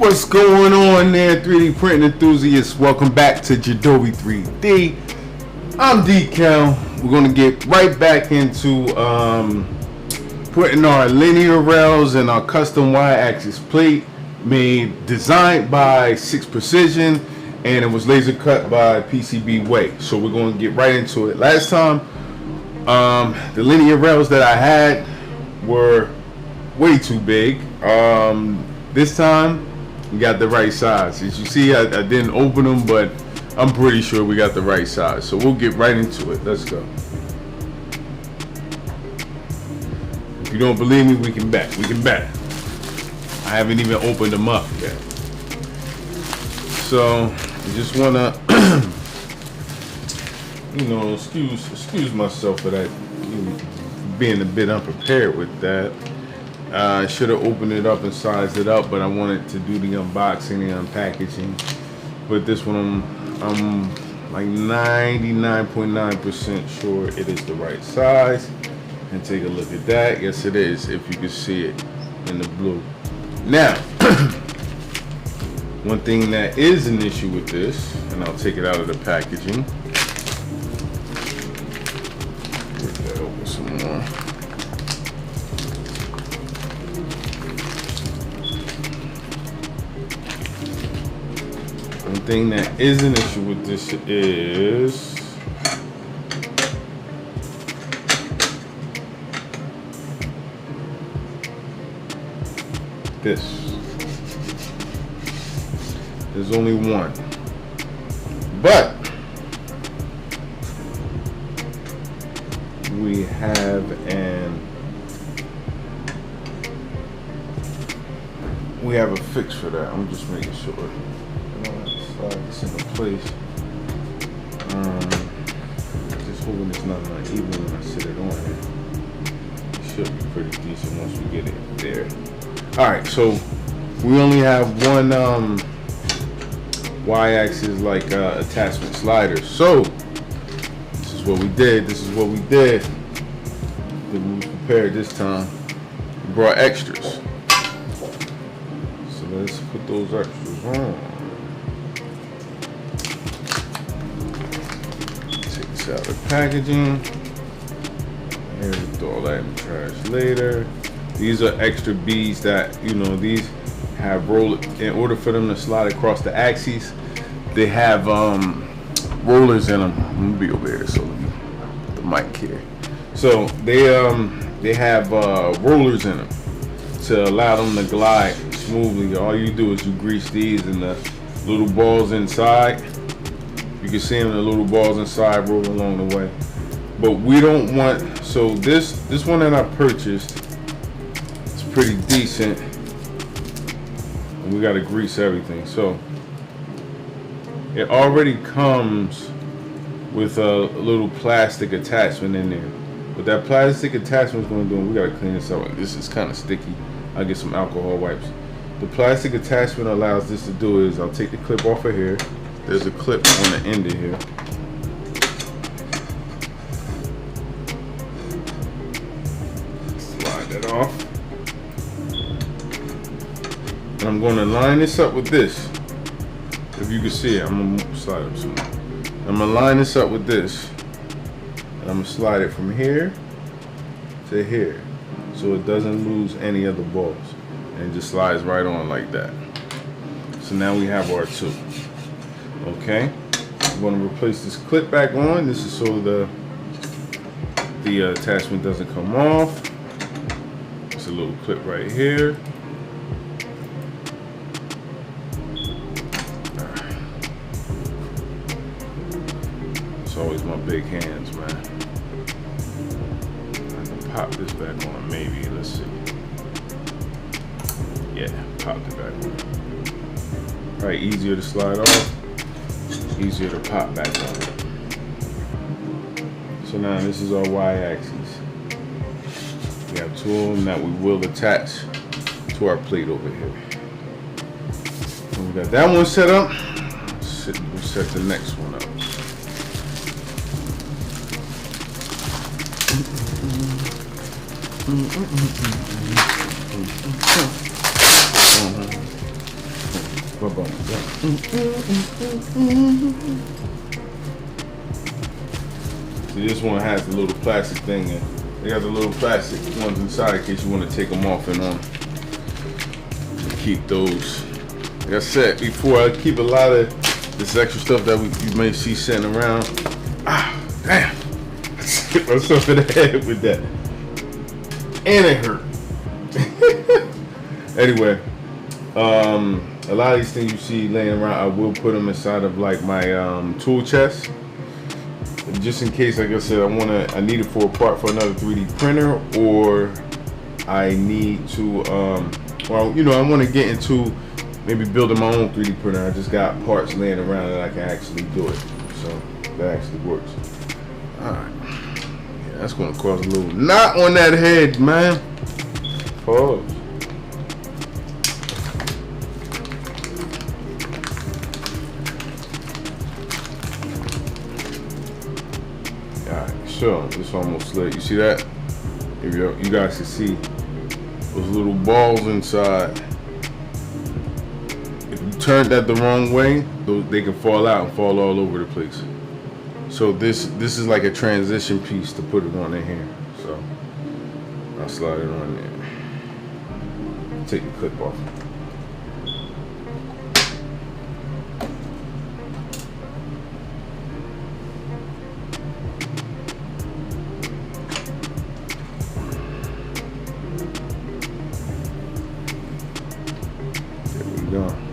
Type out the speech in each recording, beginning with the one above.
What's going on there, 3D printing enthusiasts? Welcome back to Jedovi 3D. I'm Decal. We're going to get right back into putting our linear rails and our custom Y-axis plate designed by Sixx Precision, and it was laser cut by PCBWay. So we're going to get right into it. Last time, the linear rails that I had were way too big. This time we got the right size. As you see, I didn't open them, but I'm pretty sure we got the right size. So we'll get right into it. Let's go. If you don't believe me, we can bet. We can bet. I haven't even opened them up yet. So I just wanna, excuse myself for that, being a bit unprepared with that. I should have opened it up and sized it up, but I wanted to do the unboxing and unpackaging. But this one, I'm like 99.9% sure it is the right size. And take a look at that. Yes, it is, if you can see it in the blue. Now, one thing that is an issue with this, and I'll take it out of the packaging. Break that open some more. One thing that is an issue with this is this. There's only one, but we have a fix for that. I'm just making sure. Slide this into place. Just hoping it's not uneven when I sit it on here. It should be pretty decent once we get it there. Alright, so we only have one Y-axis like attachment slider. So this is what we did. We was prepared this time. We brought extras. So let's put those extras on. Take this out of the packaging. And we throw all that in the trash later. These are extra beads that, these have in order for them to slide across the axes, they have rollers in them. I'm gonna be over here, so let me put the mic here. So they have rollers in them to allow them to glide smoothly. All you do is you grease these and the little balls inside. You can see them, the little balls inside roll along the way. But we don't want, so this one that I purchased, pretty decent, and we got to grease everything. So it already comes with a little plastic attachment in there. What that plastic attachment is going to do, we got to clean this up. This is kind of sticky. I'll get some alcohol wipes. The plastic attachment allows this to do is I'll take the clip off of here. There's a clip on the end of here. Slide that off. And I'm going to line this up with this. If you can see it, I'm going to slide up some more. I'm going to line this up with this. And I'm going to slide it from here to here. So it doesn't lose any of the balls. And it just slides right on like that. So now we have our two. Okay. I'm going to replace this clip back on. This is so the attachment doesn't come off. It's a little clip right here. It's always my big hands, man. I can pop this back on, maybe. Let's see. Yeah, popped it back on. Right, easier to slide off, easier to pop back on. So now this is our Y-axis. We have two of them that we will attach to our plate over here. When we got that one set up, we'll set the next one up. See, this one has the little plastic thing in. They got the little plastic ones inside in case you want to take them off and on. Keep those. Like I said before, I keep a lot of this extra stuff that you may see sitting around. Ah, damn. I hit myself in the head with that. And it hurt. Anyway, a lot of these things you see laying around, I will put them inside of like my tool chest. Just in case, like I said, I need it for a part for another 3D printer, or I need to, well, you know, I want to get into maybe building my own 3D printer. I just got parts laying around that I can actually do it. So that actually works. Alright. Yeah, that's going to cause a little knot on that head, man. Pause. Alright, so this almost slid. You see that? If you guys can see those little balls inside. If you turn that the wrong way, they can fall out and fall all over the place. So this is like a transition piece to put it on in here. So I'll slide it on there. Take the clip off.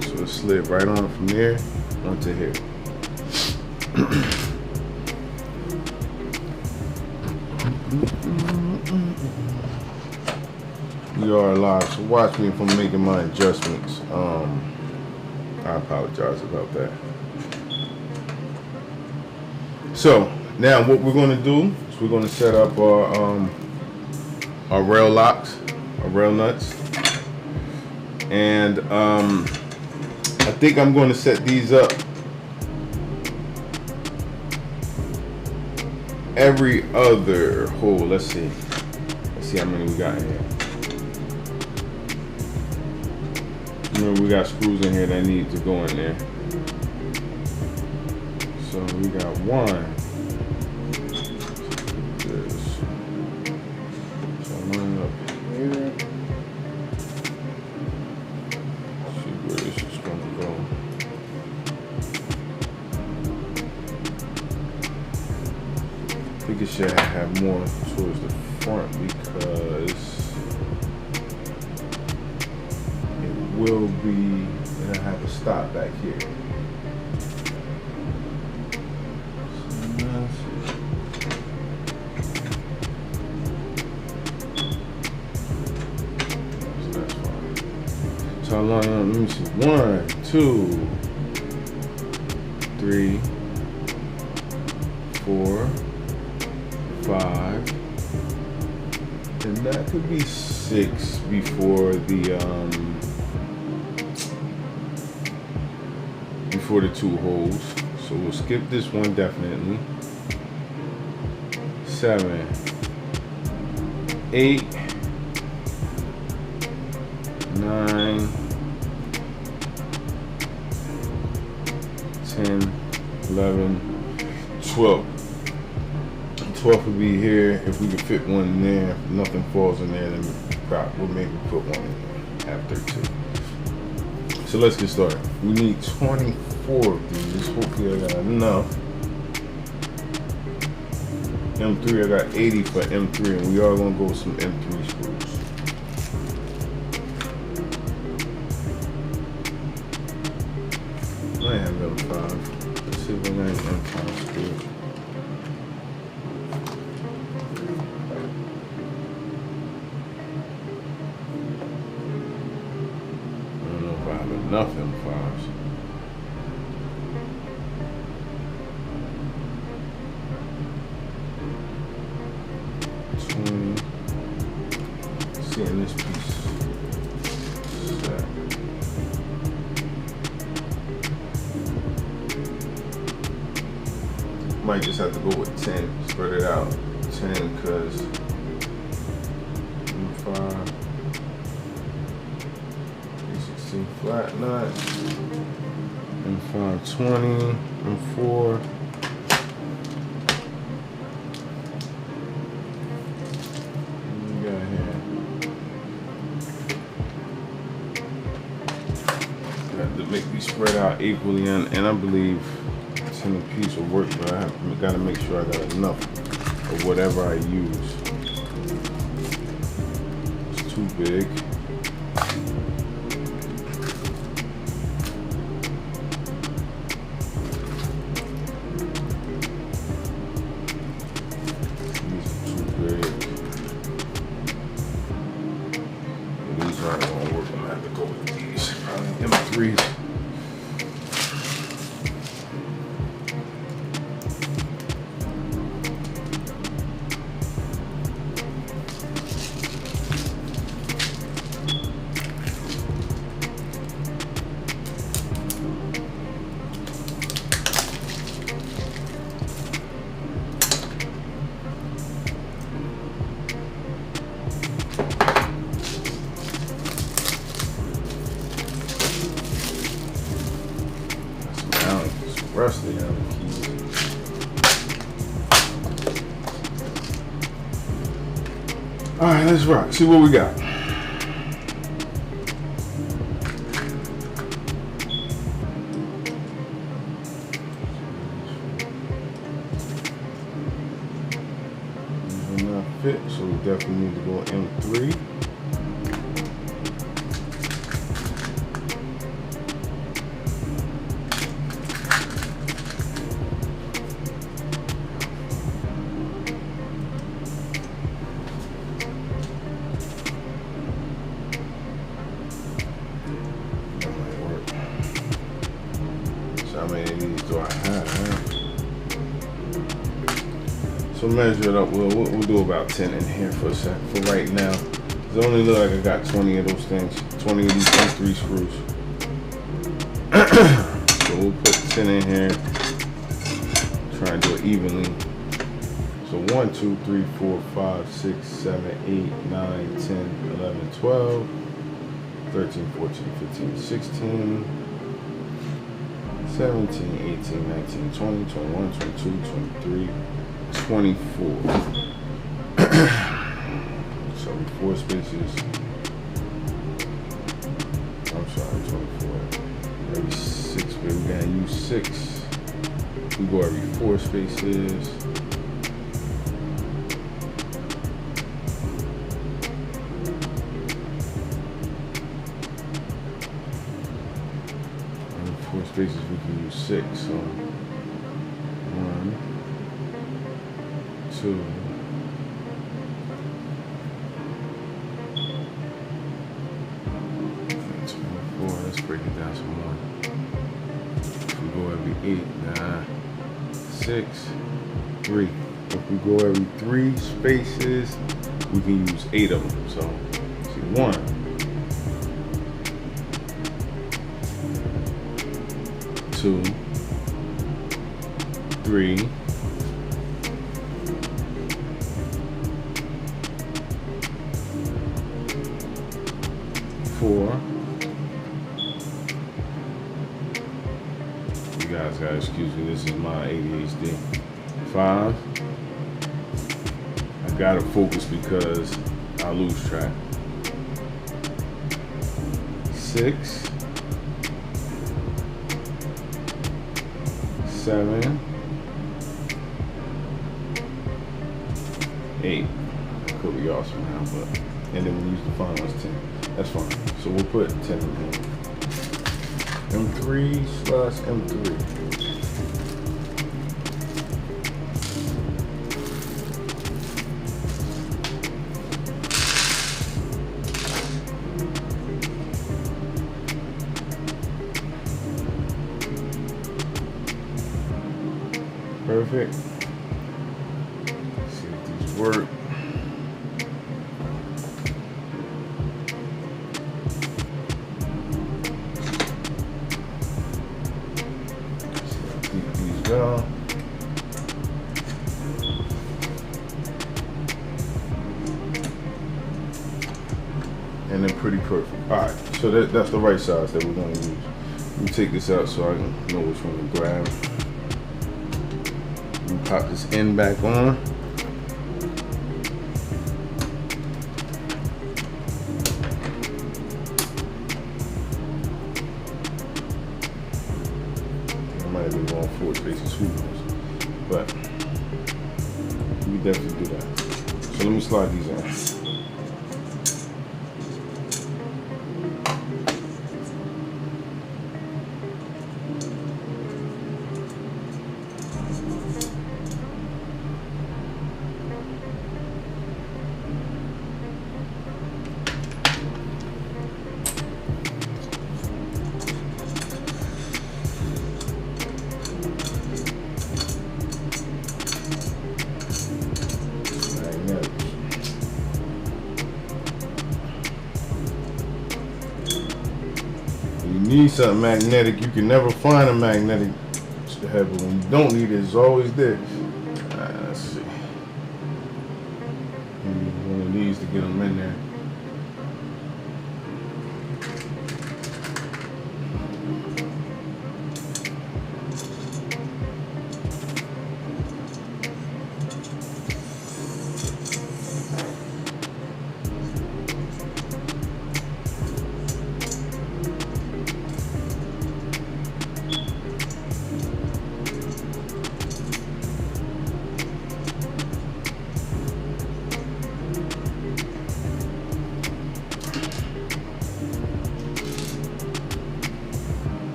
So it slid right on from there onto here. You are live, so watch me if I'm making my adjustments. I apologize about that. So now what we're going to do is we're going to set up our rail locks, our rail nuts. And I think I'm going to set these up every other hole. Let's see how many we got in here. Remember, we got screws in here that need to go in there. So we got one. So I'm lining up here. I think it should have more towards the front because it will be, and I have to stop back here. So that's fine. So I line up, let me see, 1, 2, 3, 4, 5, and that could be 6 before the 2 holes. So we'll skip this one definitely. 7, 8, 9, 10, 11, 12. 12 would be here. If we could fit one in there, if nothing falls in there, then we'll maybe put one in there after 2. So let's get started. We need 24 of these. Hopefully I got enough. M3, I got 80 for M3, and we are gonna go with some M3 screws. I have M5. Let's see if I got M5 screws. Enough M5s. Seeing this piece set. Might just have to go with 10, spread it out. 10 because M5, 316. flat nut, M520, M4. To make these spread out equally, and I believe 10 a piece will work, but I got to make sure I got enough of whatever I use. It's too big. These are too big. These aren't going to work. I'm going to have to go with these. Probably M3s. Rusty on the keys. All right, let's rock. See what we got. These will not fit, so we definitely need to go M3. How many of these do I have? So measure it up. We'll do about 10 in here for right now. It only look like I got 20 of those things, 20 of these M3 screws. So we'll put 10 in here. Try and do it evenly. So 1, 2, 3, 4, 5, 6, 7, 8, 9, 10, 11, 12, 13, 14, 15, 16. 17, 18, 19, 20, 21, 22, 23, 24. So 4 spaces. I'm sorry, 24. Every 6, but we gotta use 6. We go every 4 spaces. Spaces we can use 6, so 1, 2, 24. Let's break it down some more. If we go every 8, 9, 6, 3. If we go every 3 spaces, we can use 8 of them. So see, 1, 2, 3, 4. You guys gotta excuse me, this is my ADHD. 5. I gotta focus because I lose track. 6. 7, 8. Could be awesome now, but and then we use the final as 10. That's fine. So we'll put 10 in here. M3 slash M3. Perfect. Let's see if these work. See how deep these go. and they're pretty perfect. All right, so that's the right size that we're going to use. Let me take this out so I can know which one to grab. Let me pop this end back on. I might have been going forward facing sweepers, but we definitely do that. So let me slide these in. Need something magnetic. You can never find a magnetic head, but when you don't need it, it's always there. Let's see. Maybe one of these to get them in there.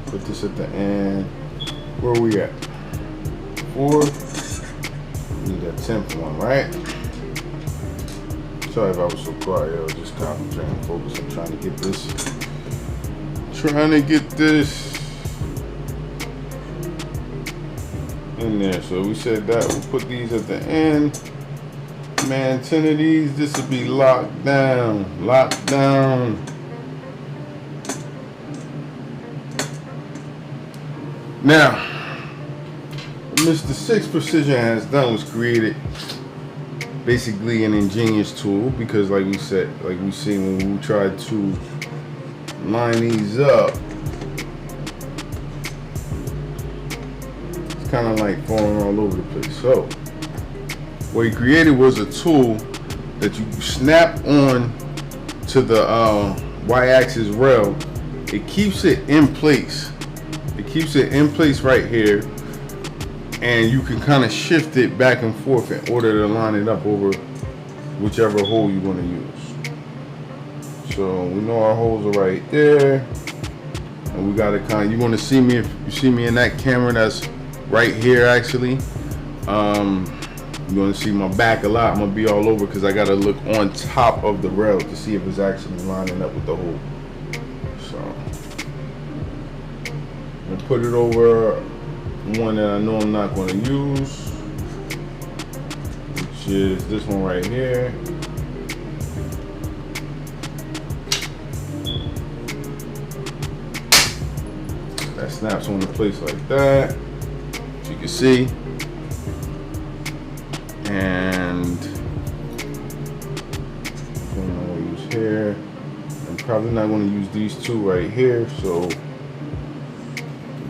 Put this at the end. Where are we at? 4. Need that 10th one, right? Sorry if I was so quiet. I was just concentrating and focusing, trying to get this. In there. So we said that we'll put these at the end. Man, 10 of these, this will be locked down. Locked down. Now, what Mr. Sixx Precision has done was created basically an ingenious tool, because like we said, like we seen when we tried to line these up, it's kind of like falling all over the place. So what he created was a tool that you snap on to the y-axis rail. It keeps it in place. It keeps it in place right here, and you can kind of shift it back and forth in order to line it up over whichever hole you want to use. So we know our holes are right there, and we gotta you're gonna see me, if you see me in that camera that's right here actually, you're gonna see my back a lot. I'm gonna be all over because I gotta look on top of the rail to see if it's actually lining up with the hole. So I'm gonna put it over one that I know I'm not gonna use, which is this one right here. That snaps on the place like that, as you can see. And I'm gonna use here. I'm probably not gonna use these two right here, so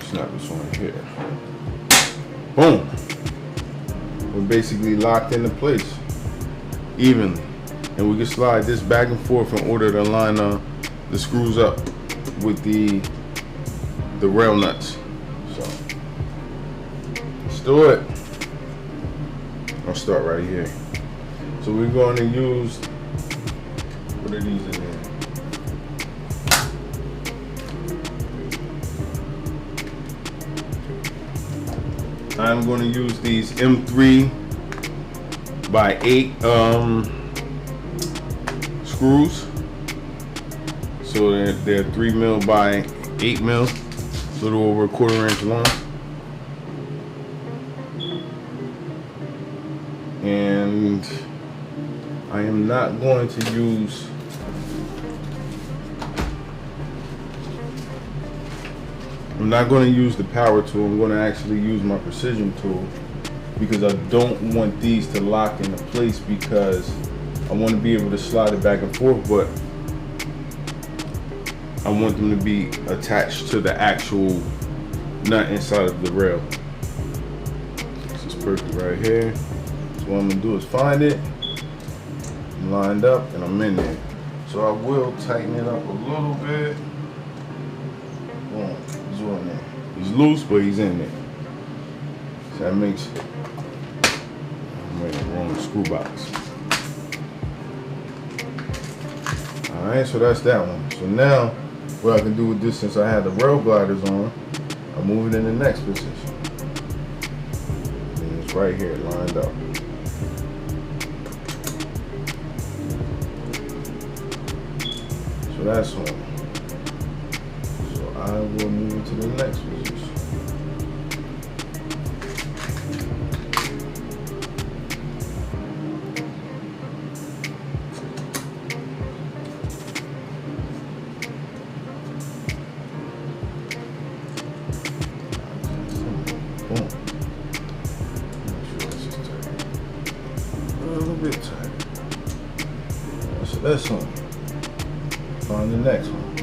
snap this one here. Boom. We're basically locked into place evenly, and we can slide this back and forth in order to line the screws up with the rail nuts. So let's do it. I'll start right here. So we're going to use, what are these in here? I'm going to use these M3 by 8 screws. So they're 3 mil by 8 mil, a little over a 1/4 inch long. And I am not going to use the power tool. I'm going to actually use my precision tool because I don't want these to lock into place, because I want to be able to slide it back and forth, but I want them to be attached to the actual nut inside of the rail. This is perfect right here. So what I'm gonna do is find it, I'm lined up, and I'm in there. So I will tighten it up a little bit. Boom, he's in there. He's loose, but he's in there. So that makes it. I'm making the wrong screw box. All right, so that's that one. So now, what I can do with this, since I had the rail gliders on, I move it in the next position. And it's right here, lined up. So that's one. So I will move to the next position. So that's one. Find the next one.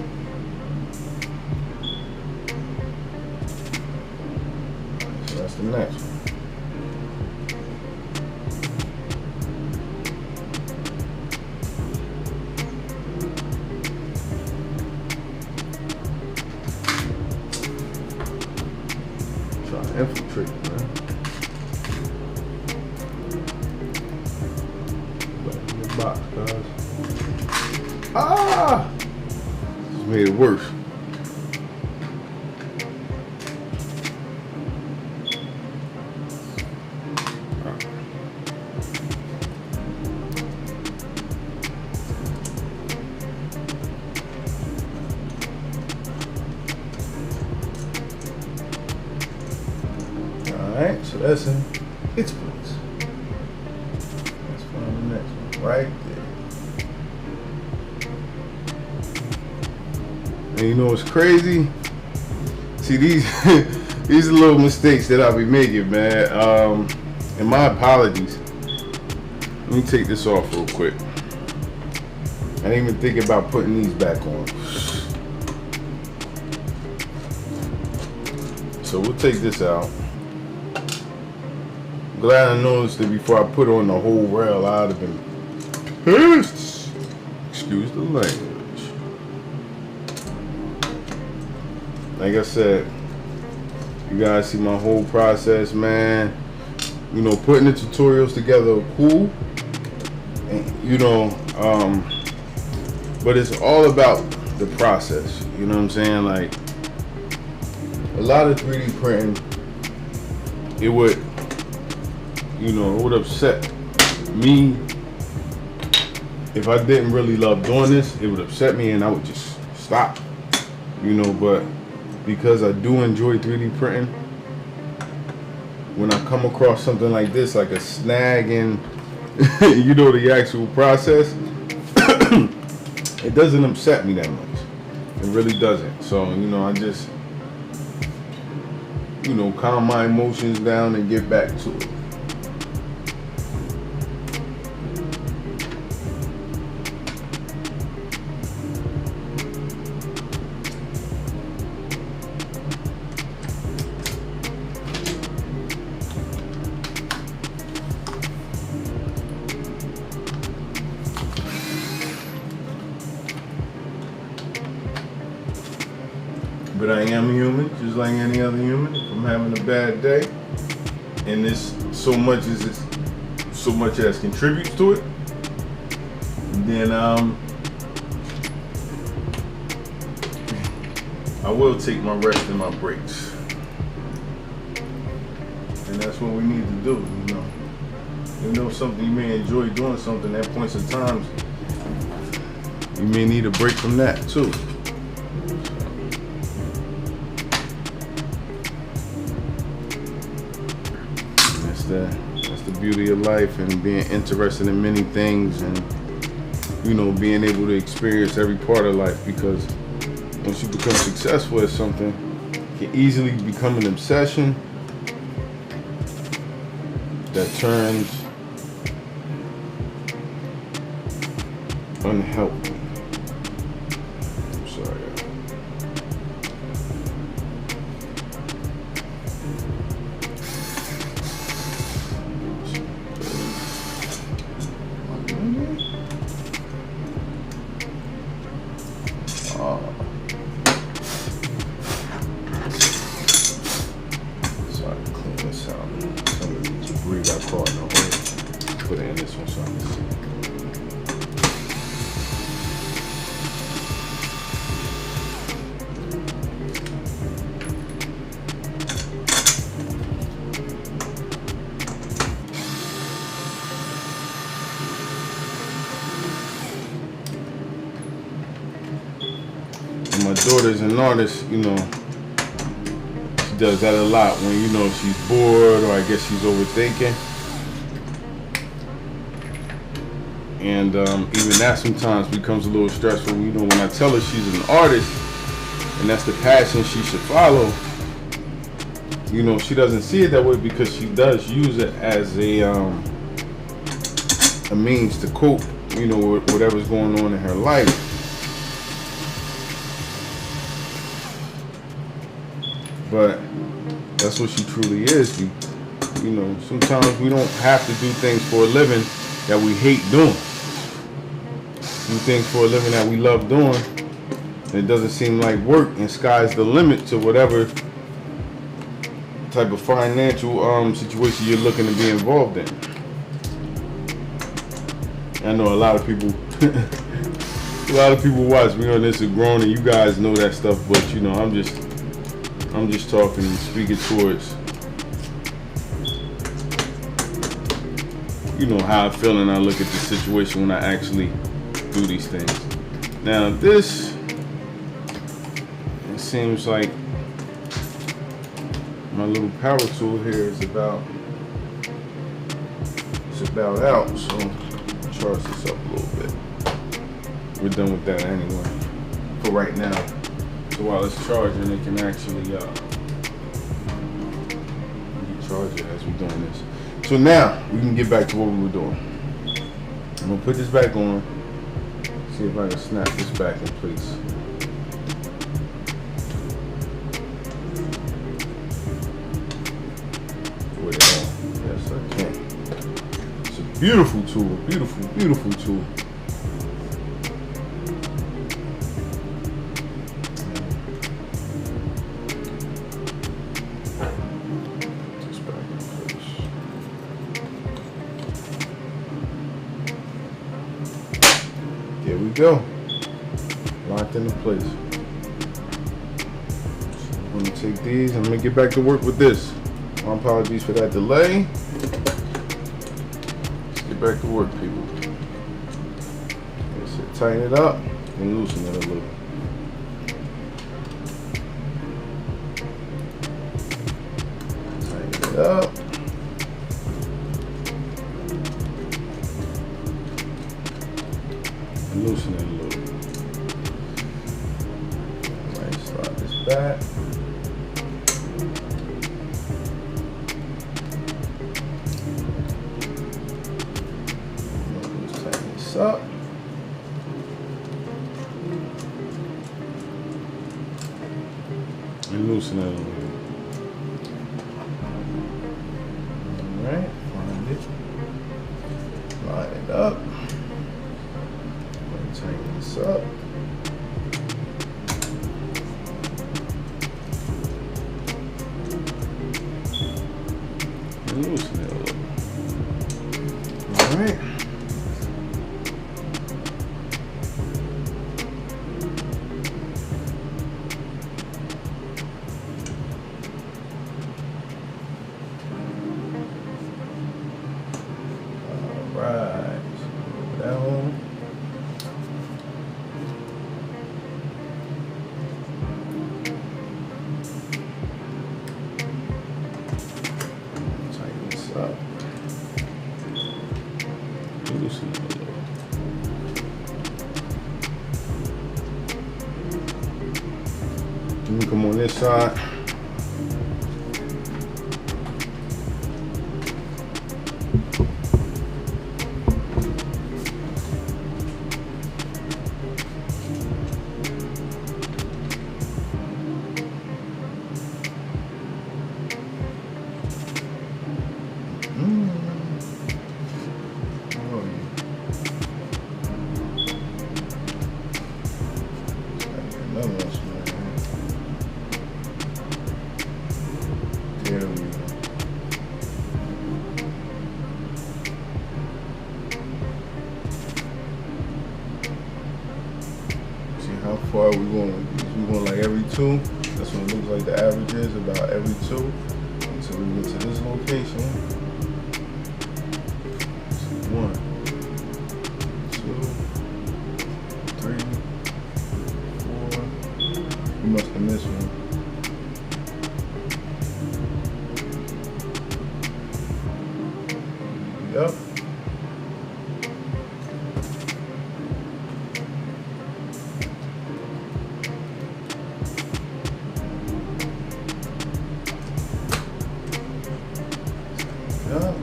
So that's the next one. Try to infiltrate, man. Box, guys. Ah! This made it worse. Alright, so that's in its place. Let's find the next one right there. And you know what's crazy? See, these these are little mistakes that I'll be making, man. And my apologies. Let me take this off real quick. I didn't even think about putting these back on. So we'll take this out. Glad I noticed it before I put on the whole rail. I'd have been pissed. Excuse the language. Like I said, you guys see my whole process, man. You know, putting the tutorials together are cool. And, you know, But it's all about the process. You know what I'm saying? Like, a lot of 3D printing, it would, you know, it would upset me if I didn't really love doing this. It would upset me and I would just stop, you know. But because I do enjoy 3D printing, when I come across something like this, like a snag in you know, the actual process, it doesn't upset me that much. It really doesn't. So, you know, I just, you know, calm my emotions down and get back to it. But I am human, just like any other human. If I'm having a bad day, and this so much as contributes to it, then I will take my rest and my breaks. And that's what we need to do, you know. You know, something you may enjoy doing something at points of times, you may need a break from that too. That's the beauty of life, and being interested in many things, and, you know, being able to experience every part of life. Because once you become successful at something, it can easily become an obsession that turns unhealthy. I'm sorry. Put it in this one so I can see. And my daughter's an artist, you know. She does that a lot when, you know, she's bored, or I guess she's overthinking. And even that sometimes becomes a little stressful. You know, when I tell her she's an artist and that's the passion she should follow, you know, she doesn't see it that way, because she does use it as a means to cope, you know, with whatever's going on in her life. But that's what she truly is. You know, sometimes we don't have to do things for a living that we hate doing. Do things for a living that we love doing. It doesn't seem like work, and sky's the limit to whatever type of financial situation you're looking to be involved in. I know a lot of people watch me on this are grown, and you guys know that stuff, but, you know, I'm just talking and speaking towards, you know, how I feel and I look at the situation when I actually do these things. Now this, it seems like my little power tool here is about out, so I'll charge this up a little bit. We're done with that anyway for right now. So while it's charging, it can actually charge it as we're doing this. So now we can get back to what we were doing. I'm gonna put this back on. See if I can snap this back in place. Yes, I can. It's a beautiful tool, beautiful, beautiful tool. There we go. locked into place. So I'm gonna take these. I'm gonna get back to work with this. My apologies for that delay. Let's get back to work, people. Let's tighten it up and loosen it a little. Tighten it up. And loosen it a little. Alright, slide this back. Tighten this up. And loosen it a little. Alright, find it. Line it up. Tighten this up. And loosen it a little. Alright. Alright. Down. Tighten this up. Loosen it a little. Let me come on this side. There we go. See how far we going? We going like every two. That's what it looks like the average is, about every two. Until we get to this location. So 1, 2, 3, 4. We must have missed one. Yep. Yep.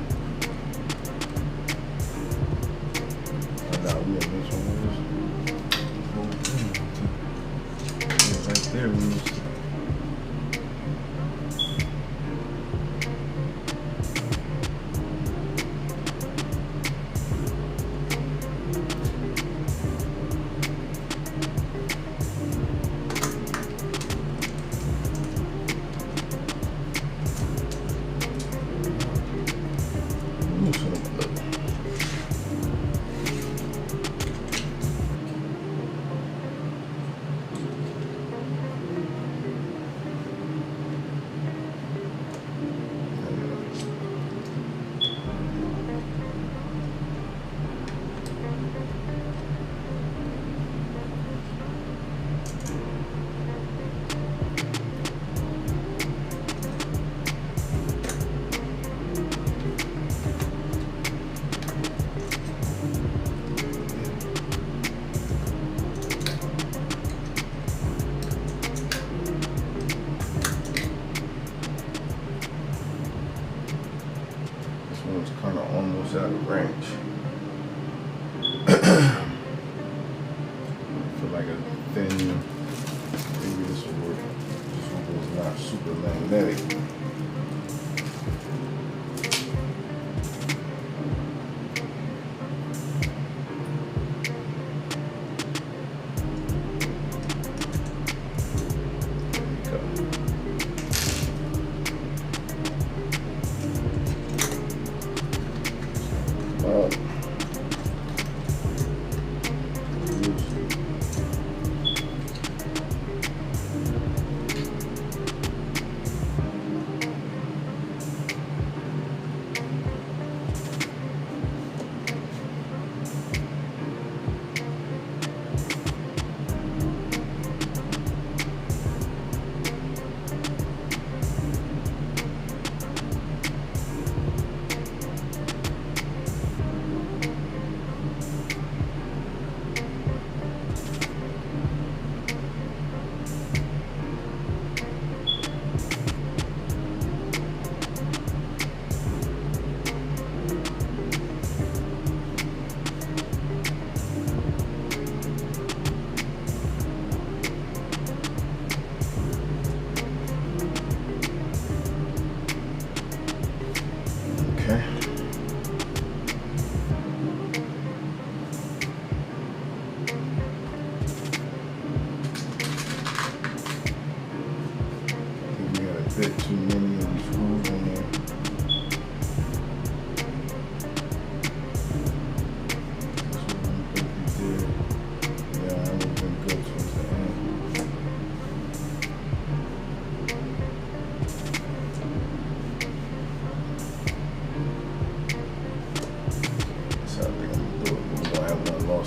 Oh, nah, we have this one. Yeah, right there. We missed it. It's kind of almost out of range. I feel like a thin, maybe this will work. This one was not super magnetic.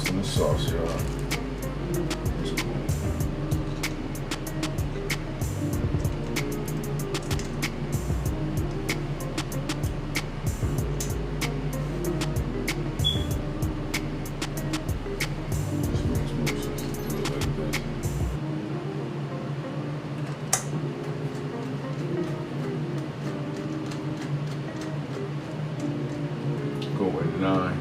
in the sauce, y'all. That's cool. This makes more sense to do it like this. Go with 9.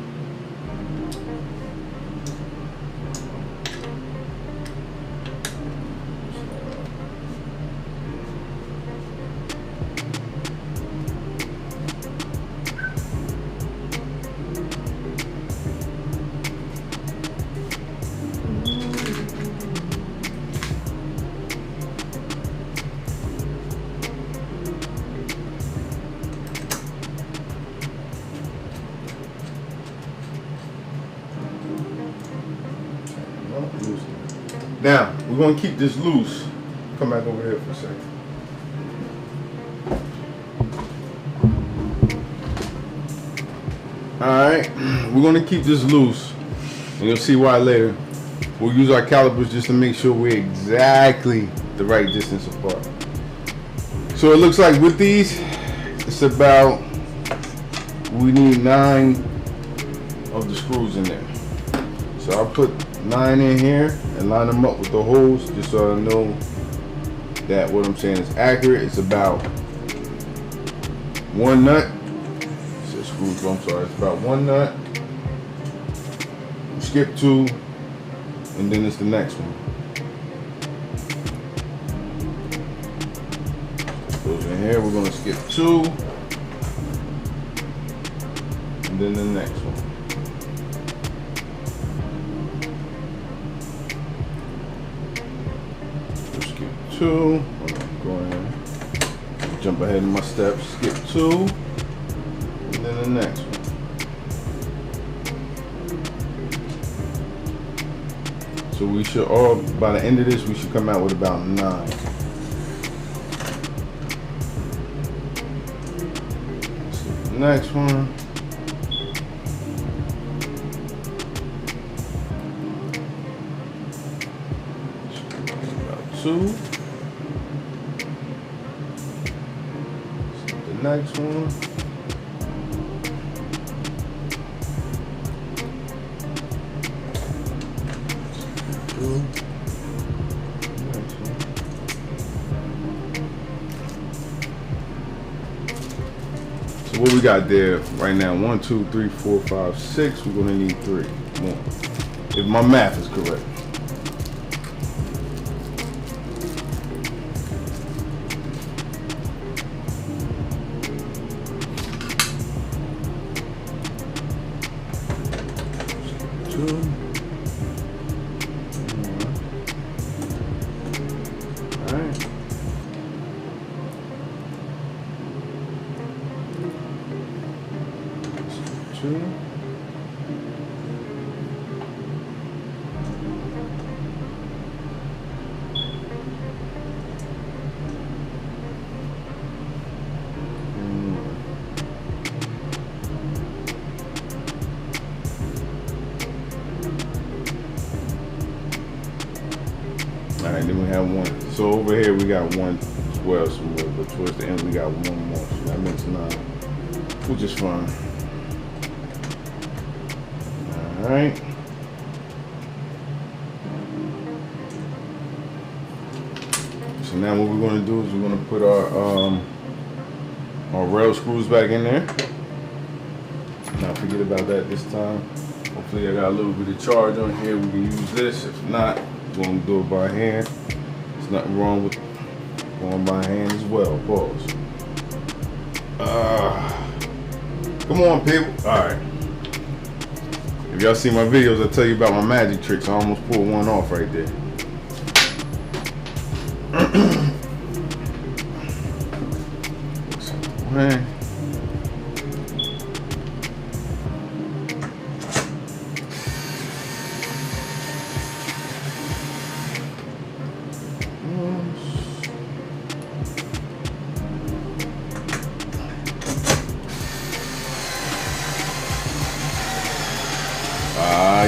Now, we're going to keep this loose. Come back over here for a second. Alright, we're going to keep this loose. And you'll see why later. We'll use our calipers just to make sure we're exactly the right distance apart. So it looks like with these, it's about, we need 9 of the screws in there. So I'll put 9 in here and line them up with the holes just so I know that what I'm saying is accurate. It's about 1 nut. It says screws, I'm sorry. It's about 1 nut. Skip 2, and then it's the next one. Goes in here. We're gonna skip 2, and then the next one. Skip 2. Go ahead. Jump ahead in my steps. Skip 2, and then the next one. So we should all, by the end of this, we should come out with about 9. Skip the next one. About 2. Skip the next one. So what we got there right now? 1, 2, 3, 4, 5, 6. We're gonna need 3 more, if my math is correct. Alright, then we have 1. So over here we got 1 as well somewhere, but towards the end we got 1 more. So that makes 9, which is fine. Alright. So now what we're going to do is we're going to put our rail screws back in there. Not forget about that this time. Hopefully I got a little bit of charge on here. We can use this. If not, we're going to do it by hand. There's nothing wrong with going by hand as well. Pause. Come on, people. Alright. If y'all see my videos, I tell you about my magic tricks. I almost pulled one off right there. Man.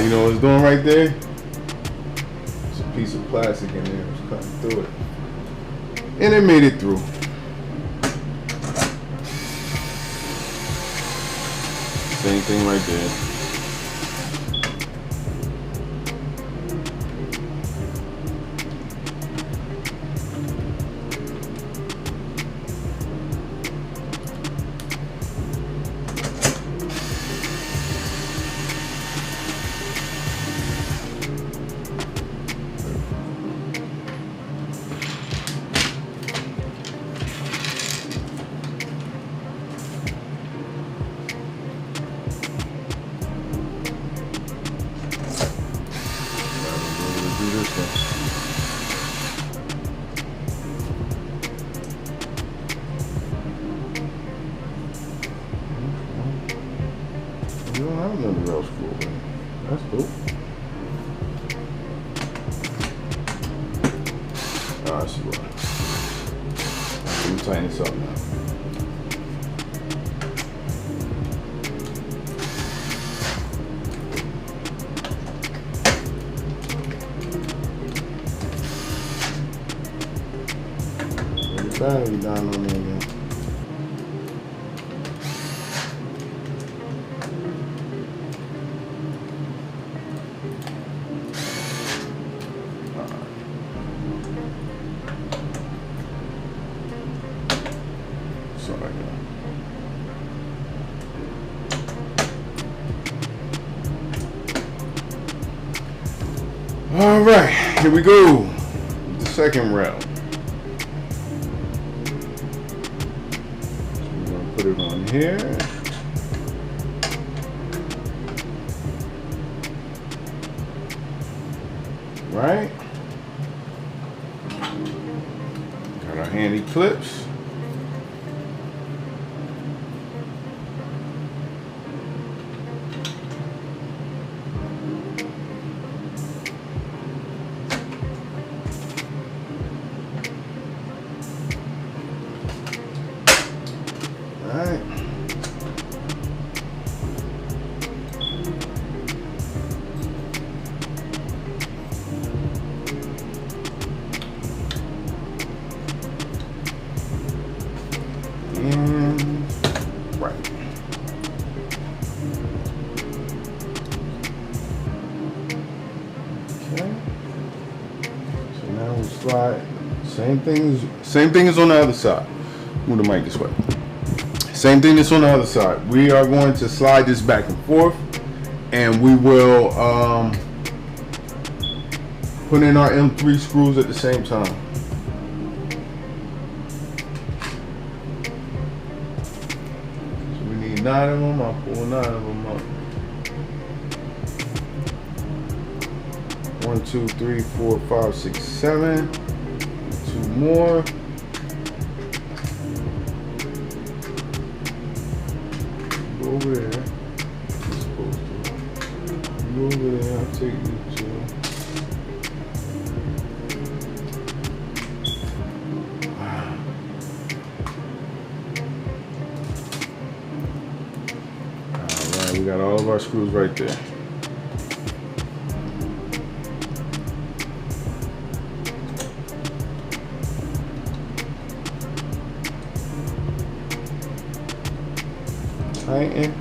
You know what it's doing right there? It's a piece of plastic in there. It's cutting through it. And it made it through. Same thing right there. You don't have another rail screw over there. That's cool. Oh, I see why. Let me tighten this up now. The battery down on there again. All right, here we go. The second rail. So we're gonna put it on here. Right. Got our handy clips. Slide. Same thing is on the other side. Move the mic this way. Same thing that's on the other side. We are going to slide this back and forth, and we will put in our M3 screws at the same time. So we need 9 of them. I'll pull 9 of them up. 1, 2, 3, 4, 5, 6, 7. 2 more. Go over there. Go over there. I'll take you to. Alright, we got all of our screws right there. Tighten,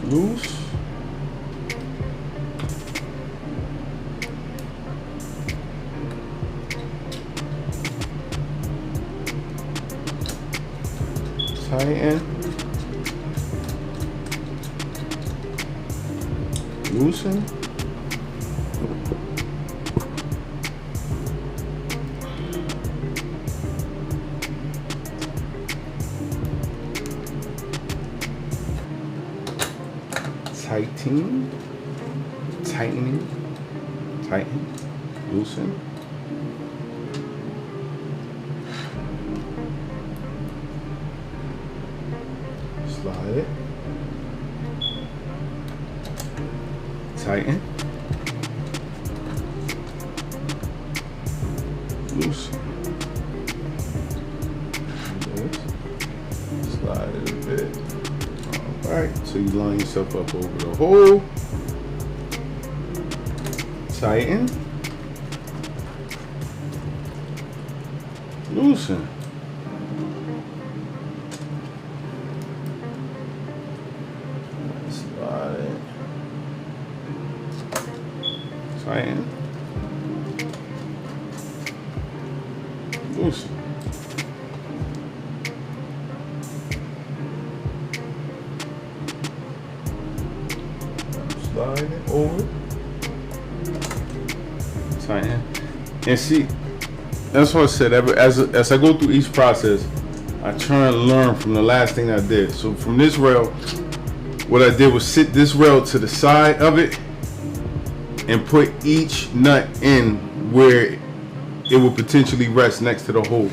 loose. Tighten, loosen. Tightening, tighten, loosen. Slide it. Tighten. Loosen. Slide it a bit. Alright, so you line yourself up over the hole. Tighten. Loosen. Slide it. Tighten. Loosen. Slide it over. Tighten. And see, that's what I said. As I go through each process, I try and learn from the last thing I did. So from this rail, what I did was sit this rail to the side of it and put each nut in where it will potentially rest next to the hole.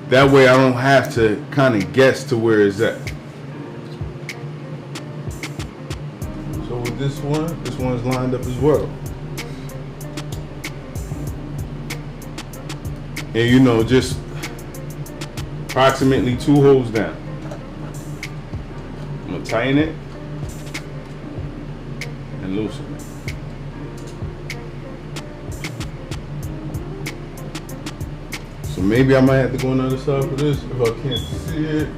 That way I don't have to kind of guess to where it's at. So with this one's lined up as well. And you know, just approximately 2 holes down. I'm gonna tighten it and loosen it. So maybe I might have to go on the other side for this if I can't see it.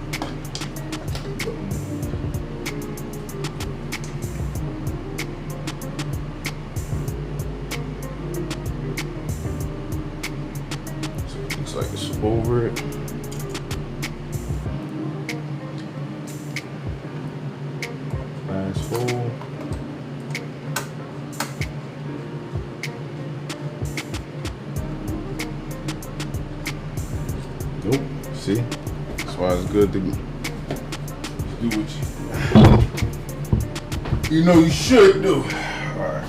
Like it's over it. Last hole. Nope. See? That's why it's good to do what you know you should do. Alright.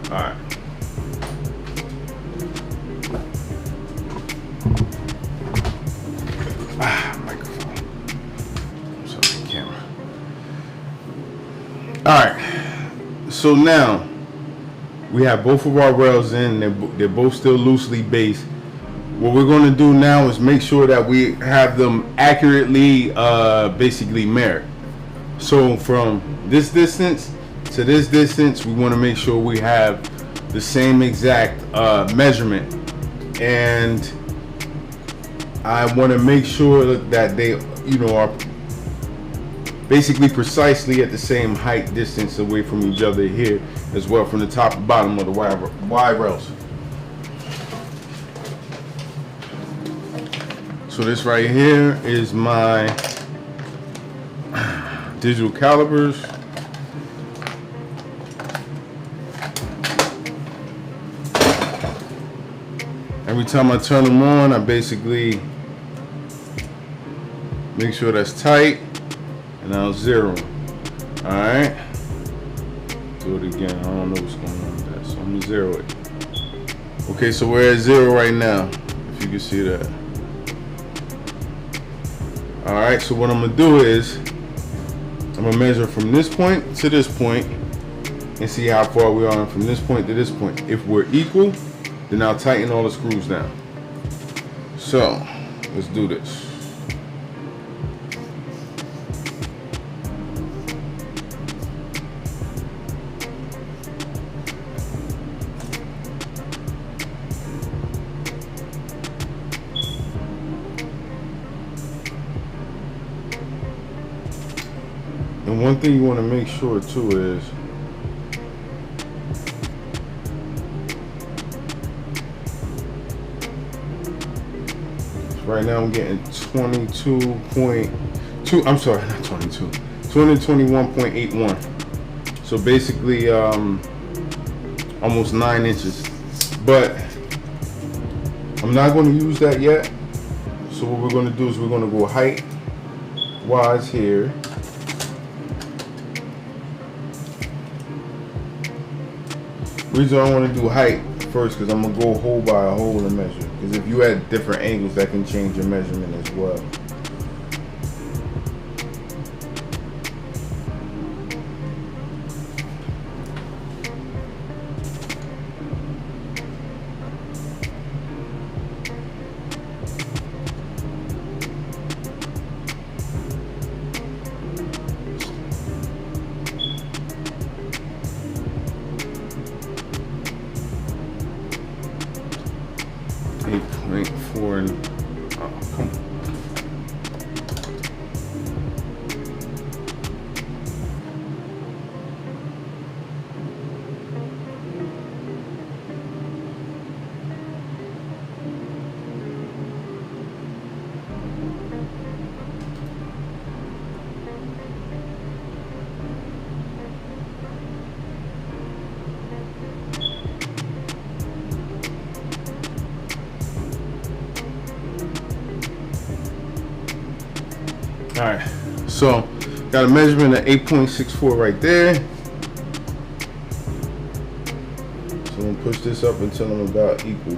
Alright. Microphone. Sorry, camera. Alright. So now we have both of our rails in. They're both still loosely based. What we're going to do now is make sure that we have them accurately basically mirrored. So from this distance to this distance, we want to make sure we have the same exact measurement, and I want to make sure that they, you know, are basically precisely at the same height distance away from each other here as well, from the top and bottom of the Y rails. So this right here is my digital calipers. Every time I turn them on, I basically make sure that's tight, and I'll zero them. Alright? Do it again. I don't know what's going on with that, so I'm gonna zero it. Okay, so we're at 0 right now, if you can see that. Alright, so what I'm gonna do is I'm gonna measure from this point to this point and see how far we are from this point to this point. If we're equal, then I'll tighten all the screws down. So let's do this. And one thing you want to make sure too is right now I'm getting 22.2, I'm sorry, not 22, 221.81. So basically almost 9 inches. But I'm not going to use that yet. So what we're going to do is we're going to go height wise here. The reason I want to do height first, because I'm going to go hole by hole and measure. Because if you add different angles, that can change your measurement as well. So got a measurement of 8.64 right there. So I'm gonna push this up until I'm about equal.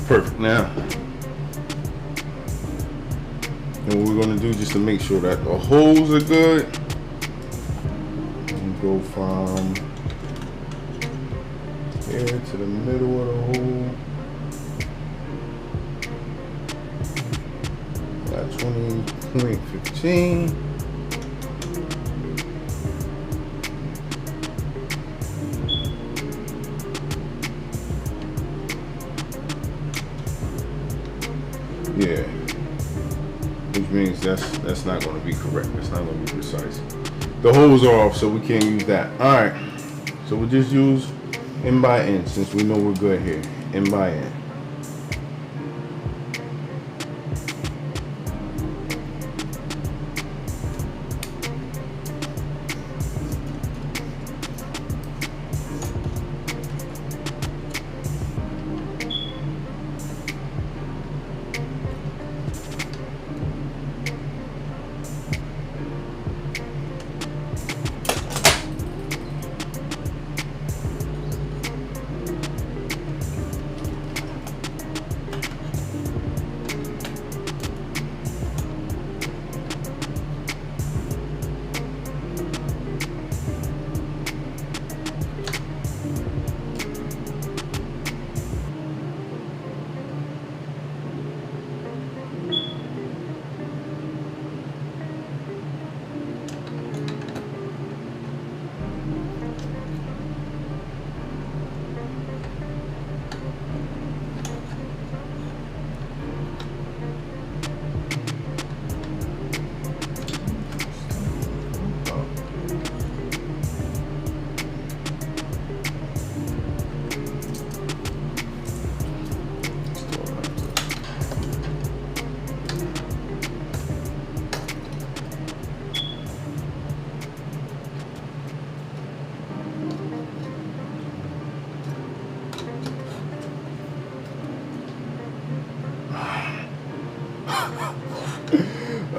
Perfect. Now, and what we're going to do just to make sure that the holes are good, we go from here to the middle of the hole. Got 20.15. Yeah, which means that's not going to be correct. That's not going to be precise. The holes are off, so we can't use that. All right, so we'll just use in by in since we know we're good here. In by in.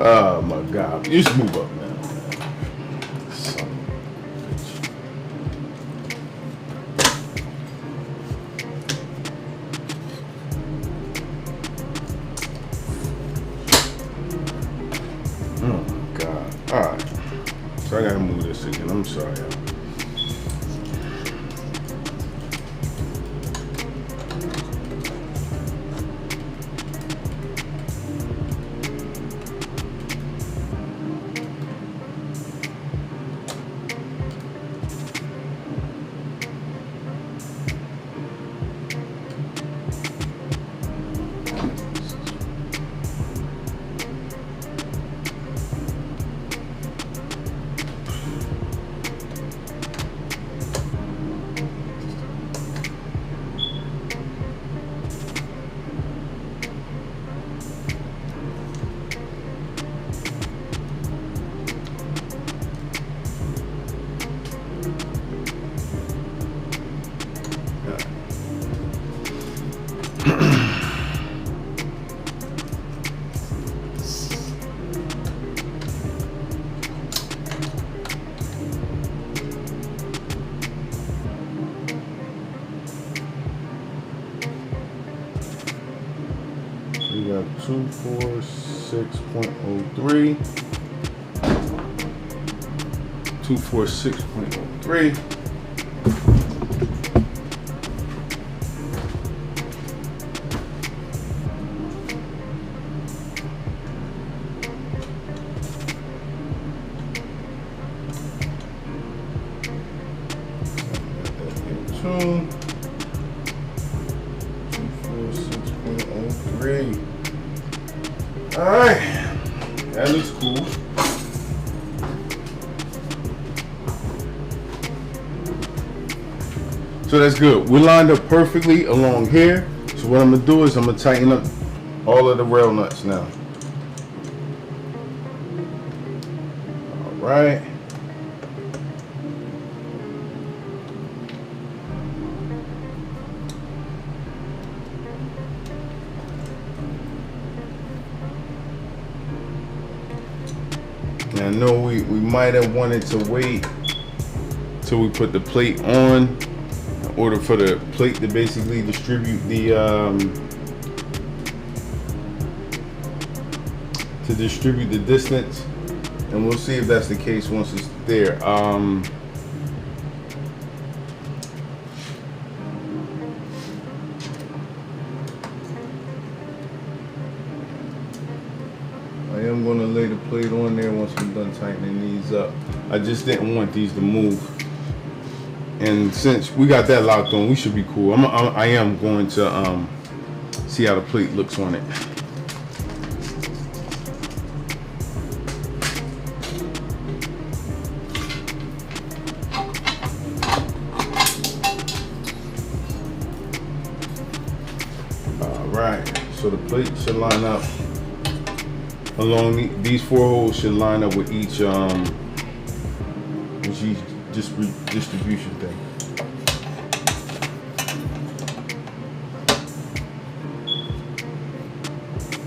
Oh my God. You just move up, man. Son of a bitch. Oh my God. Alright. So I gotta move this again. I'm sorry, y'all. We got 246.03, 246.03. Two. 246.03. All right, that looks cool. So that's good. We're lined up perfectly along here. So what I'm gonna do is I'm gonna tighten up all of the rail nuts now. All right. Now, I know we might have wanted to wait till we put the plate on in order for the plate to basically distribute the distance, and we'll see if that's the case once it's there. I am going to lay the plate on there once I'm done tightening these up. I just didn't want these to move. And since we got that locked on, we should be cool. I am going to see how the plate looks on it. All right, so the plate should line up along these four holes, should line up with each distribution thing.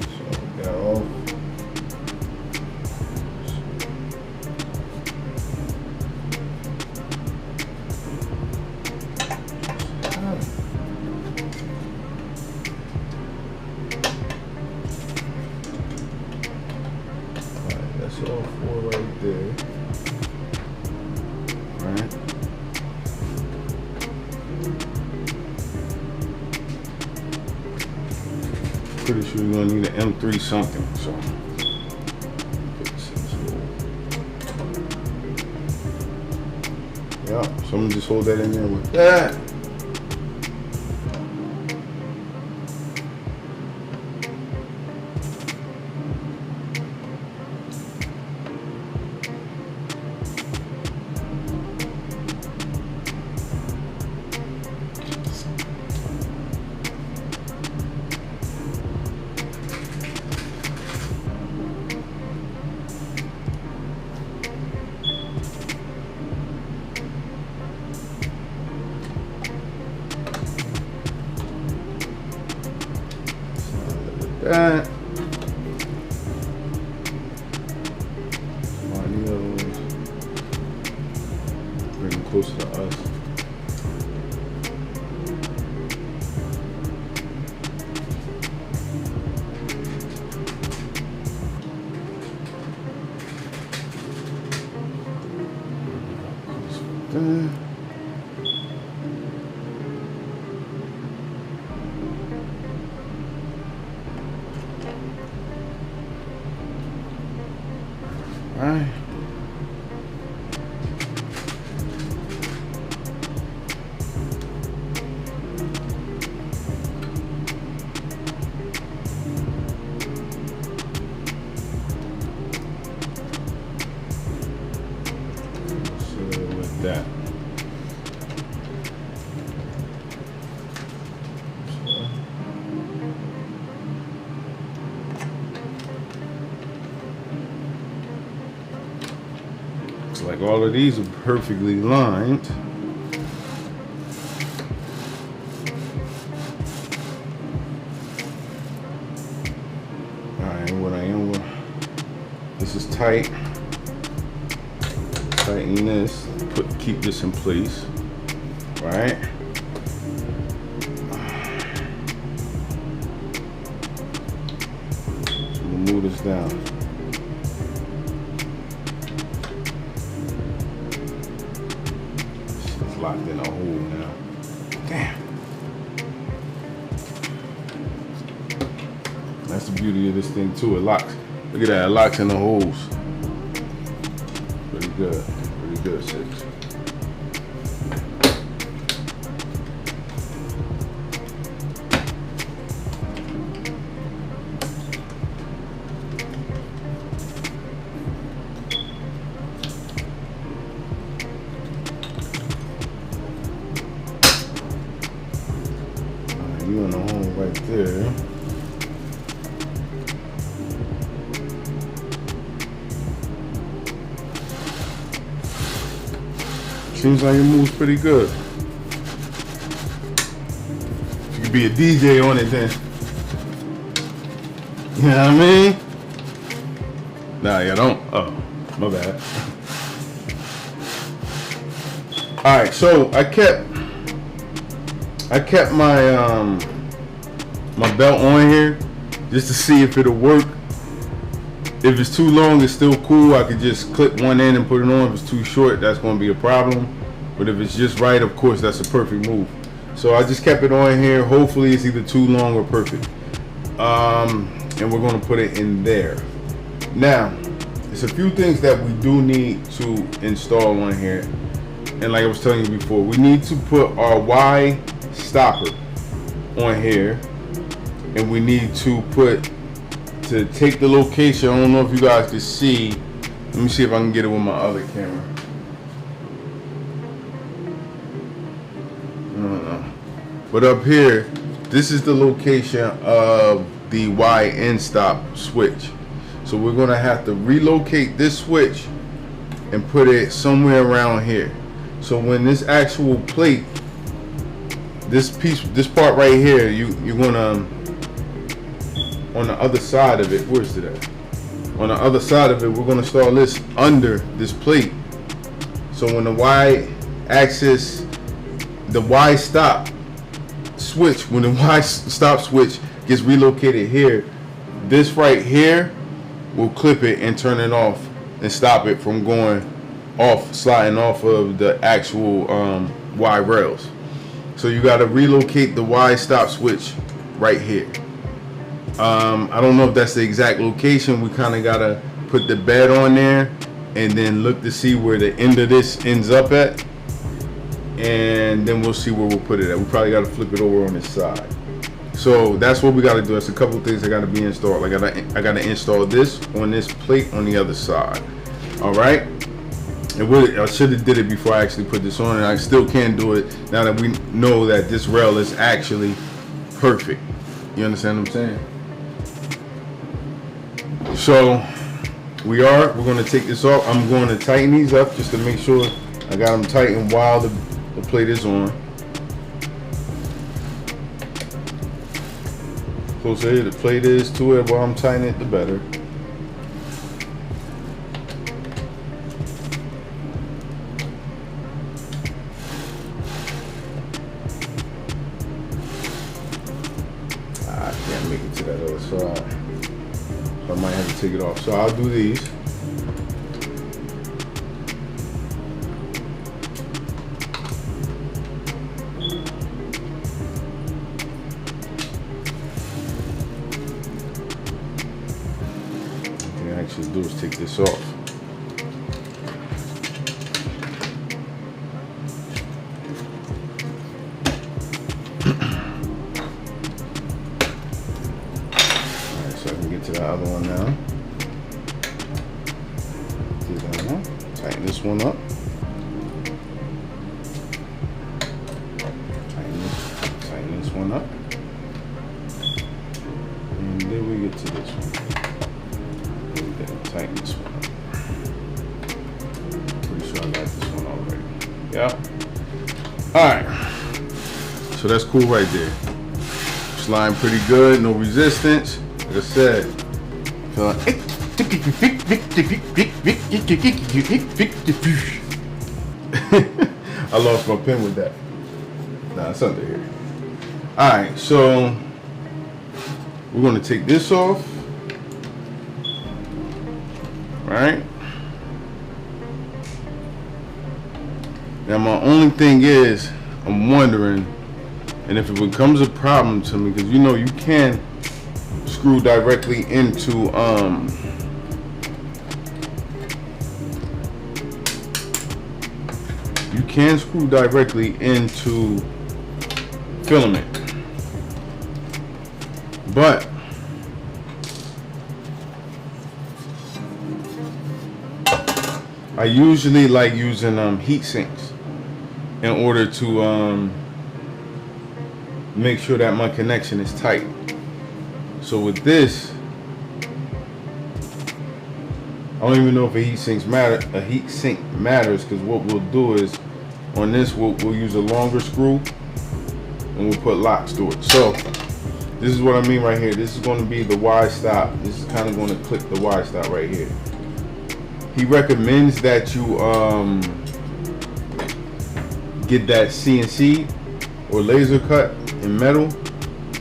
So got all. That's all four right there. All right. Pretty sure we're gonna need an M3 something. So. Yeah. So I'm gonna just hold that in there with that. That. Find the other ones. Bring them closer to us. That. Alright. So with that. Like all of these are perfectly lined. Alright, what I am with, this is tight. Tighten this, keep this in place. Right? So we'll move this down. locked in a hole now. Damn. That's the beauty of this thing too. It locks. Look at that. It locks in the holes. Pretty good. Pretty good, Sixx. You in the hole right there. Seems like it moves pretty good. You could be a DJ on it then. You know what I mean? Nah, you don't. Oh, my bad. Alright, so I kept my my belt on here just to see if it'll work. If it's too long, it's still cool. I could just clip one end and put it on. If it's too short, that's going to be a problem. But if it's just right, of course, that's a perfect move. So I just kept it on here. Hopefully it's either too long or perfect. And we're going to put it in there. Now, there's a few things that we do need to install on here. And like I was telling you before, we need to put our Y stopper on here. And we need to take the location. I don't know if you guys can see. Let me see if I can get it with my other camera. I don't know. But up here, this is the location of the Y end stop switch. So we're gonna have to relocate this switch and put it somewhere around here. So when this actual plate, this part right here, you're gonna, on the other side of it, where's it at? On the other side of it, we're gonna install this under this plate. So when the Y axis, the Y stop switch, when the Y stop switch gets relocated here, this right here will clip it and turn it off and stop it from going off, sliding off of the actual Y rails. So you gotta relocate the Y stop switch right here. I don't know if that's the exact location. We kind of gotta put the bed on there and then look to see where the end of this ends up at, and then we'll see where we'll put it at. We probably gotta flip it over on this side. So that's what we gotta do. That's a couple things that gotta be installed. I gotta install this on this plate on the other side. All right. I should have did it before I actually put this on, and I still can do it now that we know that this rail is actually perfect. You understand what I'm saying? So we're going to take this off. I'm going to tighten these up just to make sure I got them tightened while the plate is on. Closer the plate is to it while I'm tightening it, the better. I can't make it to that other side. So I might have to take it off. So I'll do these. What I actually do is take this off. To the other one now. Do that one. Tighten this one up. Tighten this one up. And then we get to this one. And then tighten this one up. Pretty sure I got this one already. Yeah. Alright. So that's cool right there. Sliding pretty good, no resistance. Like I said, I lost my pen with that. Nah, it's under here. Alright, so we're going to take this off. Right? Now my only thing is, I'm wondering, and if it becomes a problem to me, because you know you can screw directly into filament, but I usually like using heat sinks in order to make sure that my connection is tight. So with this, I don't even know if a heat sink matters, because what we'll do is on this we'll use a longer screw and we'll put locks through it. So this is what I mean right here. This is going to be the Y stop. This is kind of going to click the Y stop right here. He recommends that you get that CNC or laser cut in metal,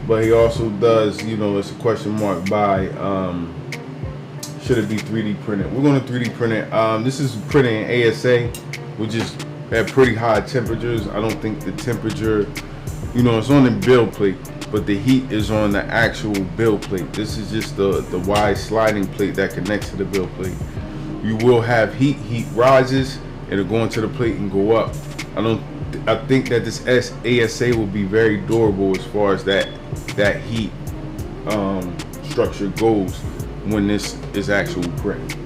but he also does, you know, it's a question mark by should it be 3D printed. We're going to 3D print it. This is printed in ASA, which is at pretty high temperatures. I don't think the temperature, you know, it's on the build plate, but the heat is on the actual build plate. This is just the wide sliding plate that connects to the build plate. You will have heat rises, it'll go into the plate and go up. I think that this ASA will be very durable as far as that heat structure goes when this is actually print.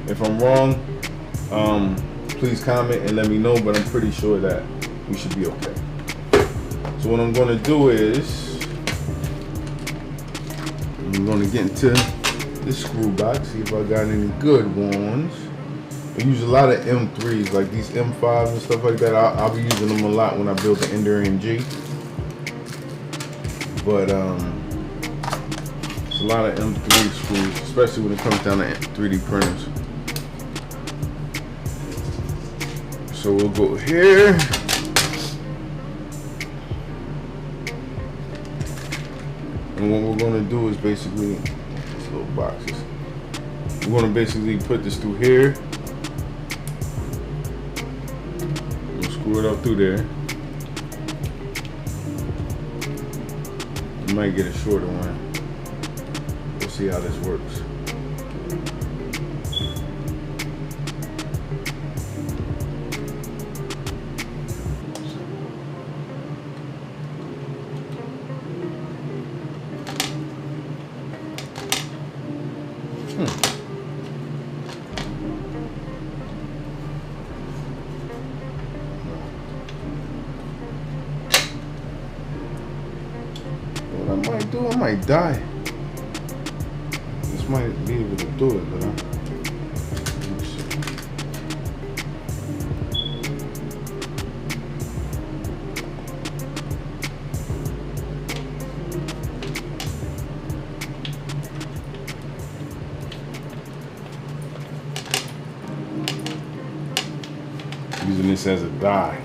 If I'm wrong, please comment and let me know, but I'm pretty sure that we should be okay. So what I'm going to do is I'm going to get into this screw box, see if I got any good ones. I use a lot of M3s, like these M5s and stuff like that. I'll be using them a lot when I build the Endurian G. But it's a lot of M3 screws, especially when it comes down to 3D printers. So we'll go here. And what we're going to do is basically, these little boxes, we're going to basically put this through here. We'll screw it up through there. You might get a shorter one. We'll see how this works. What I might do, I might die. This might be able to do it, but let's see. Using this as a die.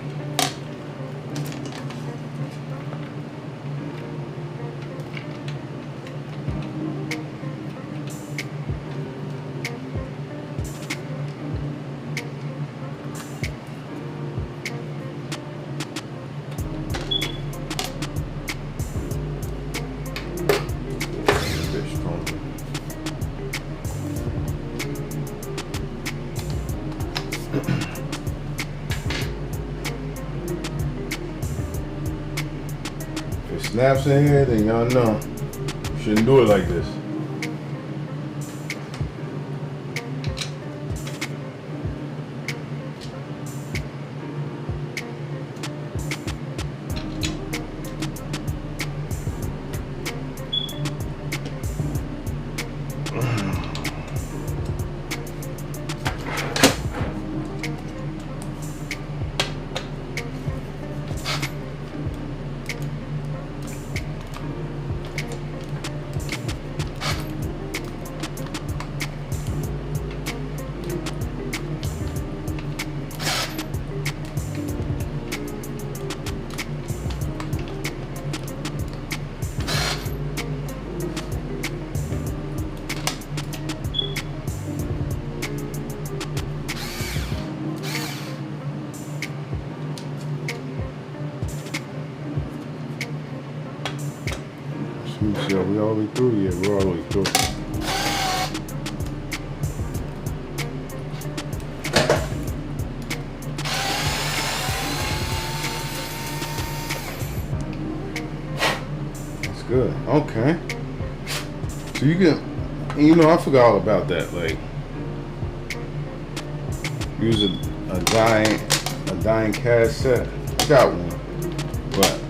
If it snaps in here, then y'all know you shouldn't do it like this. Let me see, are we all the way through? Yeah, we're all the way through. That's good. Okay. So you can, you know, I forgot all about that. Like, use a dying cast set. Got one, but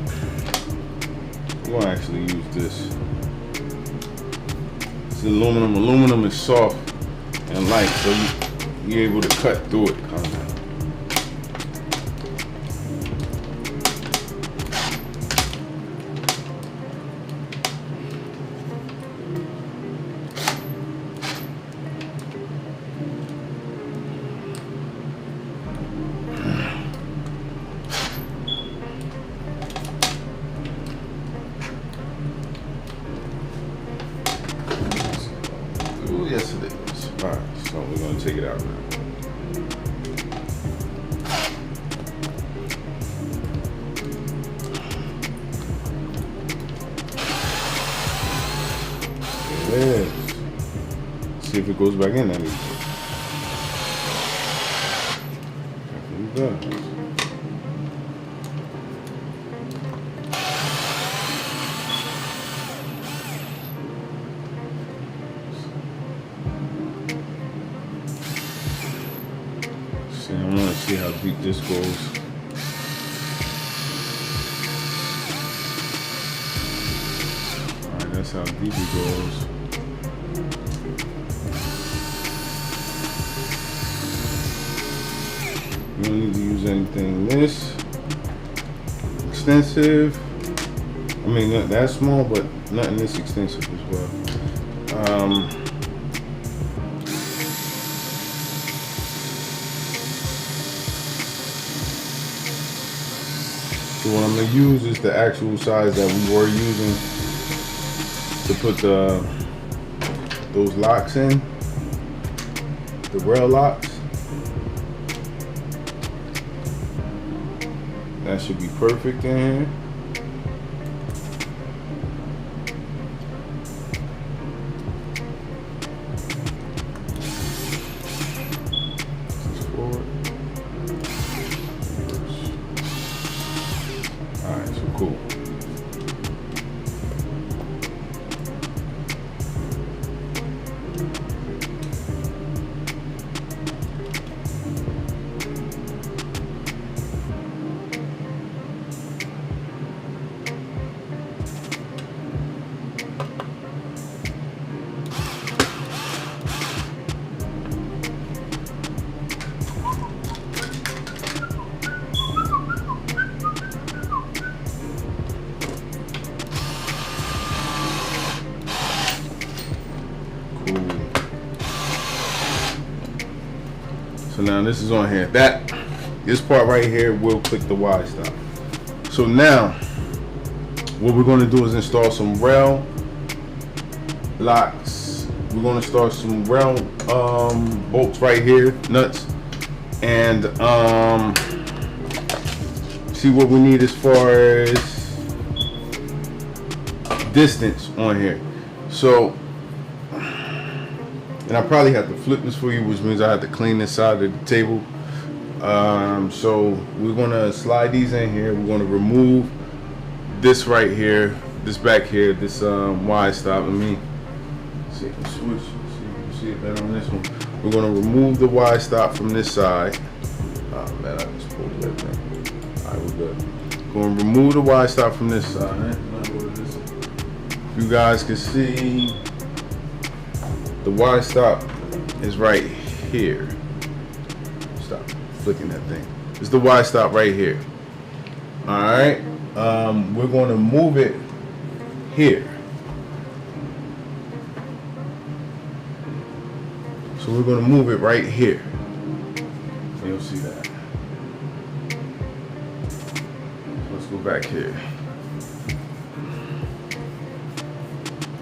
we're gonna actually use this. It's aluminum. Aluminum is soft and light, so you're able to cut through it, kind of. Yes, it is. Alright, so we're going to take it out now. There it is. See if it goes back in. Definitely does. I want to see how deep this goes. Alright, that's how deep it goes. You don't need to use anything this extensive. I mean, not that small, but nothing this extensive as well. So what I'm going to use is the actual size that we were using to put those locks in, the rail locks. That should be perfect in here. Cool. So now this is on here. This part right here will click the Y stop. So now what we're going to do is install some rail locks. We're going to start some rail bolts right here, nuts, and see what we need as far as distance on here. So, and I probably have to flip this for you, which means I have to clean this side of the table. So we're gonna slide these in here. We're gonna remove this right here, this back here, this Y stop. Let me see if I can switch. See if you can see it better on this one. We're gonna remove the Y stop from this side. Oh man, I just pulled everything. Alright, we're good. Gonna remove the Y stop from this side. You guys can see the Y stop is right here. Stop flicking that thing. It's the Y stop right here. Alright. We're going to move it here. So we're going to move it right here. You'll see that. Let's go back here.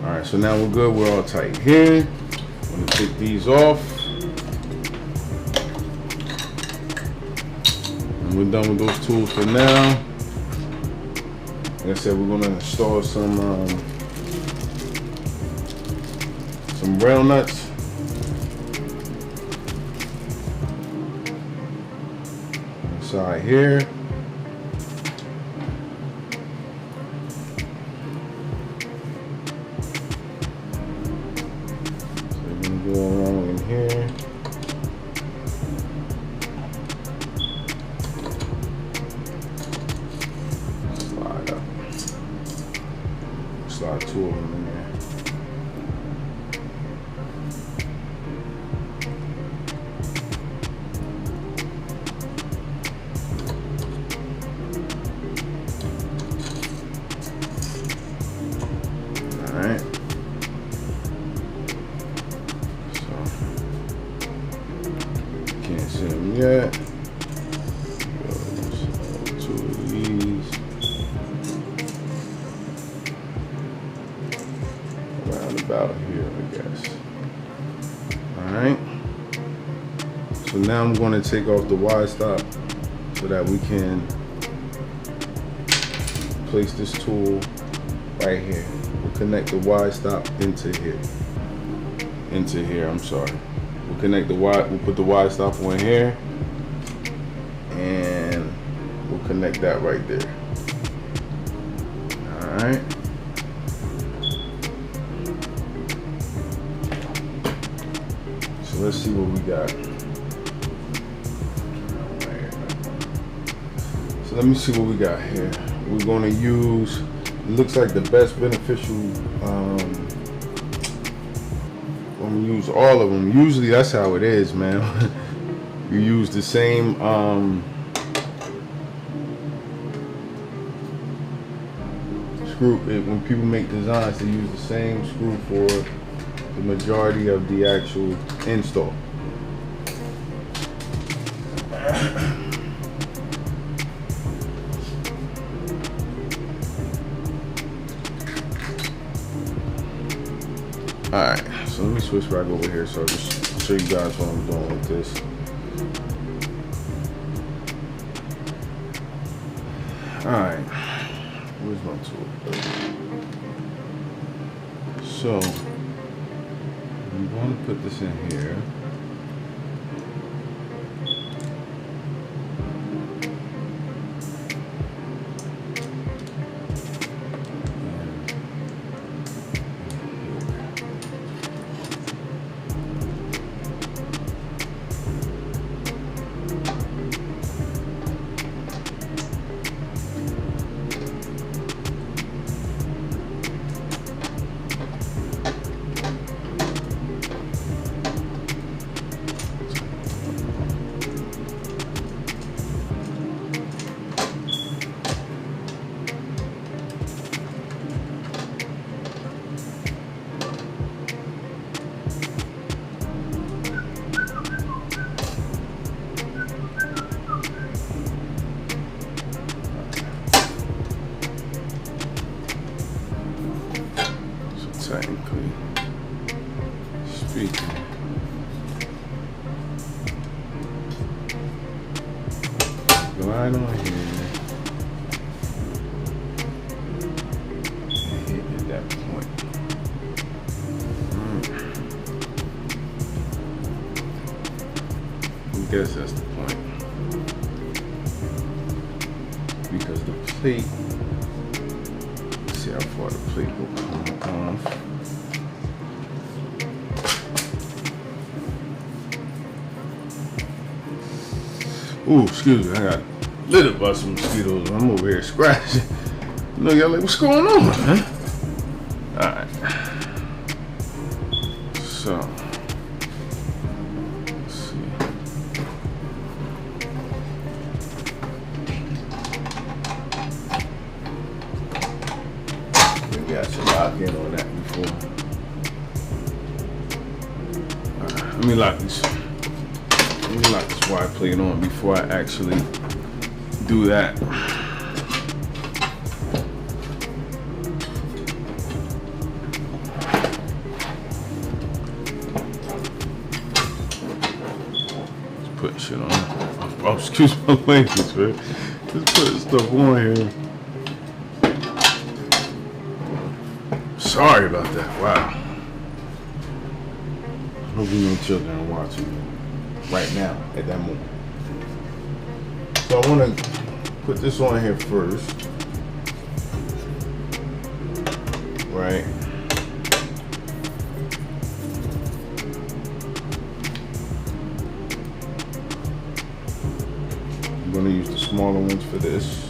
Alright, so now we're good. We're all tight here. I'm going to take these off. And we're done with those tools for now. Like I said, we're going to install some some rail nuts. Inside here. So you can go along in here. Slide up. Slide two of them in there. Alright. So, can't see them yet. Two of these. Around about here, I guess. Alright. So now I'm going to take off the wide stop so that we can place this tool right here. We'll connect the wide stop into here. I'm sorry. We'll connect the wide, we'll put the wide stop on here and we'll connect that right there. Alright. So let's see what we got. So let me see what we got here. We're going to use, it looks like the best beneficial, I'm going to use all of them. Usually that's how it is, man. You use the same screw. When people make designs, they use the same screw for the majority of the actual install. Alright, so let me switch back over here so I'll just show you guys what I'm doing with this. Alright, where's my tool? So, I'm going to put this in here. Technically speaking, glide on here, hit at that point. I guess that's the point, because the plate, let's see how far the plate will come off. Ooh, excuse me, I got lit up by some mosquitoes. I'm over here scratching. You know, y'all like, what's going on, man? Alright. So, let's see. Maybe I should lock in on that before. Alright, let me lock this wide plate on before I actually do that. Just putting shit on. Oh, excuse my language, man. Just putting stuff on here. Sorry about that. Wow. Hopefully no children are watching right now at that moment. So I want to put this on here first, right? I'm going to use the smaller ones for this.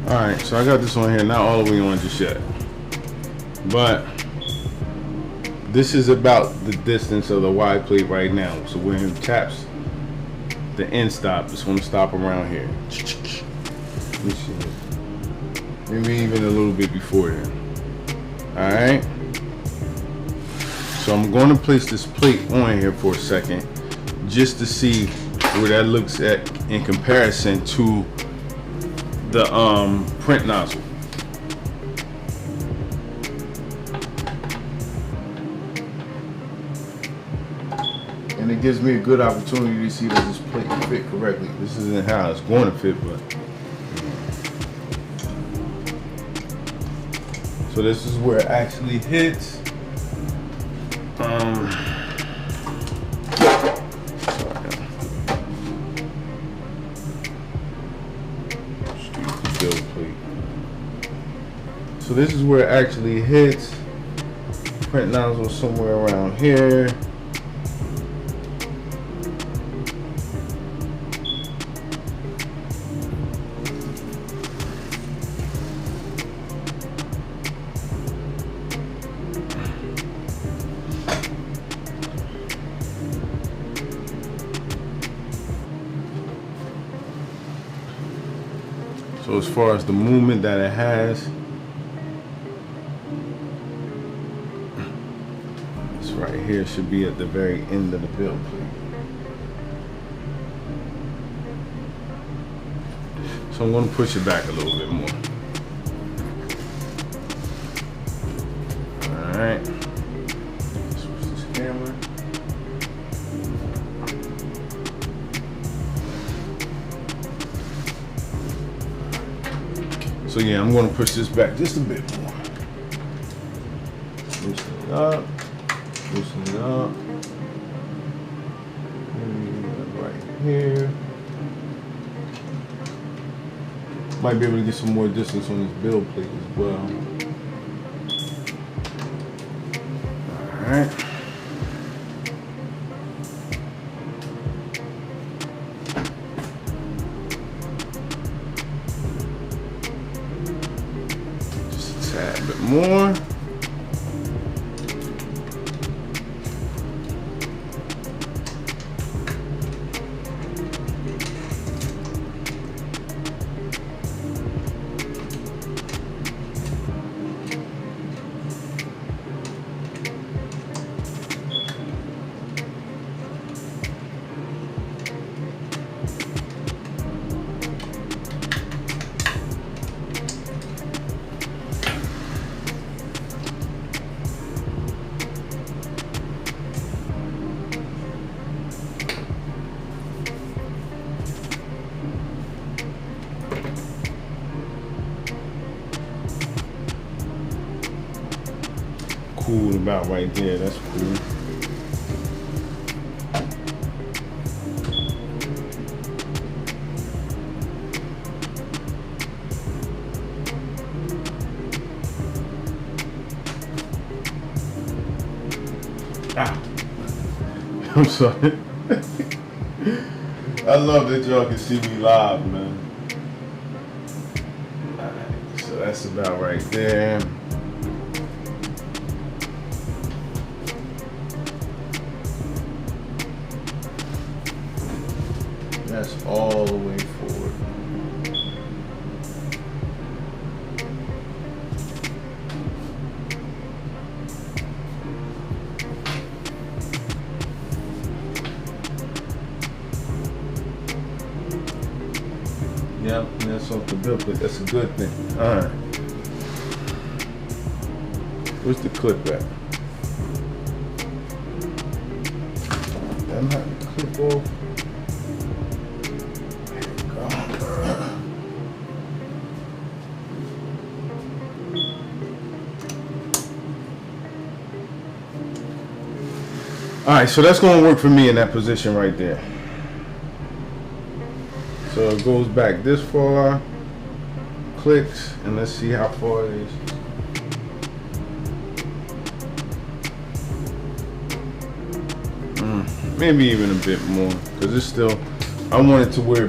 Alright, so I got this on here, not all the way on just yet. But this is about the distance of the Y plate right now. So when it taps the end stop, it's going to stop around here. Let me see. Maybe even a little bit before then. Alright. So I'm going to place this plate on here for a second just to see where that looks at in comparison to the print nozzle. And it gives me a good opportunity to see that this plate fit correctly. This isn't how it's going to fit, but so this is where it actually hits. So this is where it actually hits. Print nozzle somewhere around here. So as far as the movement that it has, this right here should be at the very end of the build plate. So I'm going to push it back a little bit more. Alright. Switch this camera. So yeah, I'm going to push this back just a bit more. Loosen it up. Loosen it up. Right here. Might be able to get some more distance on this build plate as well. Alright. A bit more. Cool about right there, that's cool. Ah, I'm sorry. I love that y'all can see me live, man. Alright, so that's about right there. That's all the way forward. Yep, and that's off the bill, but that's a good thing. Alright. Where's the clip at? I'm not the clip off. Alright, so that's going to work for me in that position right there. So it goes back this far, clicks, and let's see how far it is. Maybe even a bit more, because it's still, I want it to where,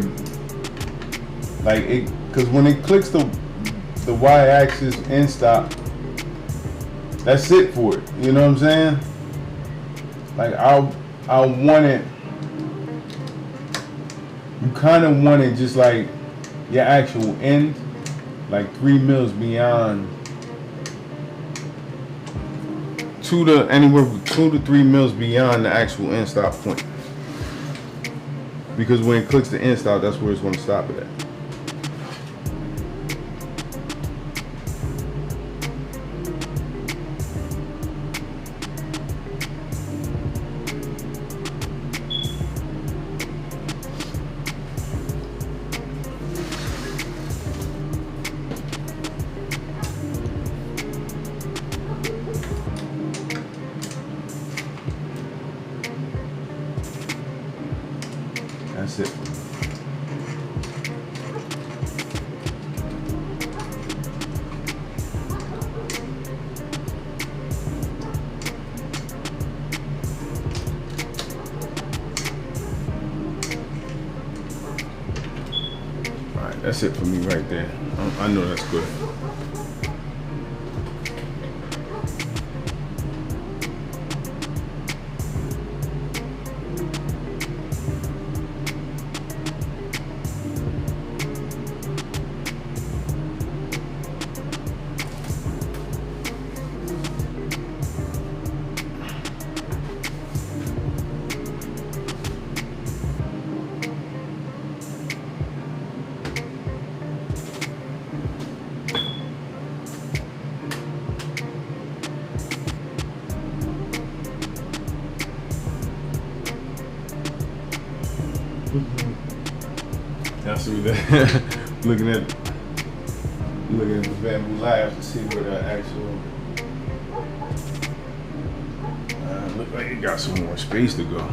like it, because when it clicks the y-axis end stop, that's it for it. You know what I'm saying? Like I want it. You kind of want it just like your actual end, like 3 mils beyond, anywhere from 2 to 3 mils beyond the actual end stop point. Because when it clicks the end stop, that's where it's going to stop it at. That's it. Alright, that's it for me right there. I know that's good. Y'all see that? looking at the bamboo live to see where the actual look like it got some more space to go.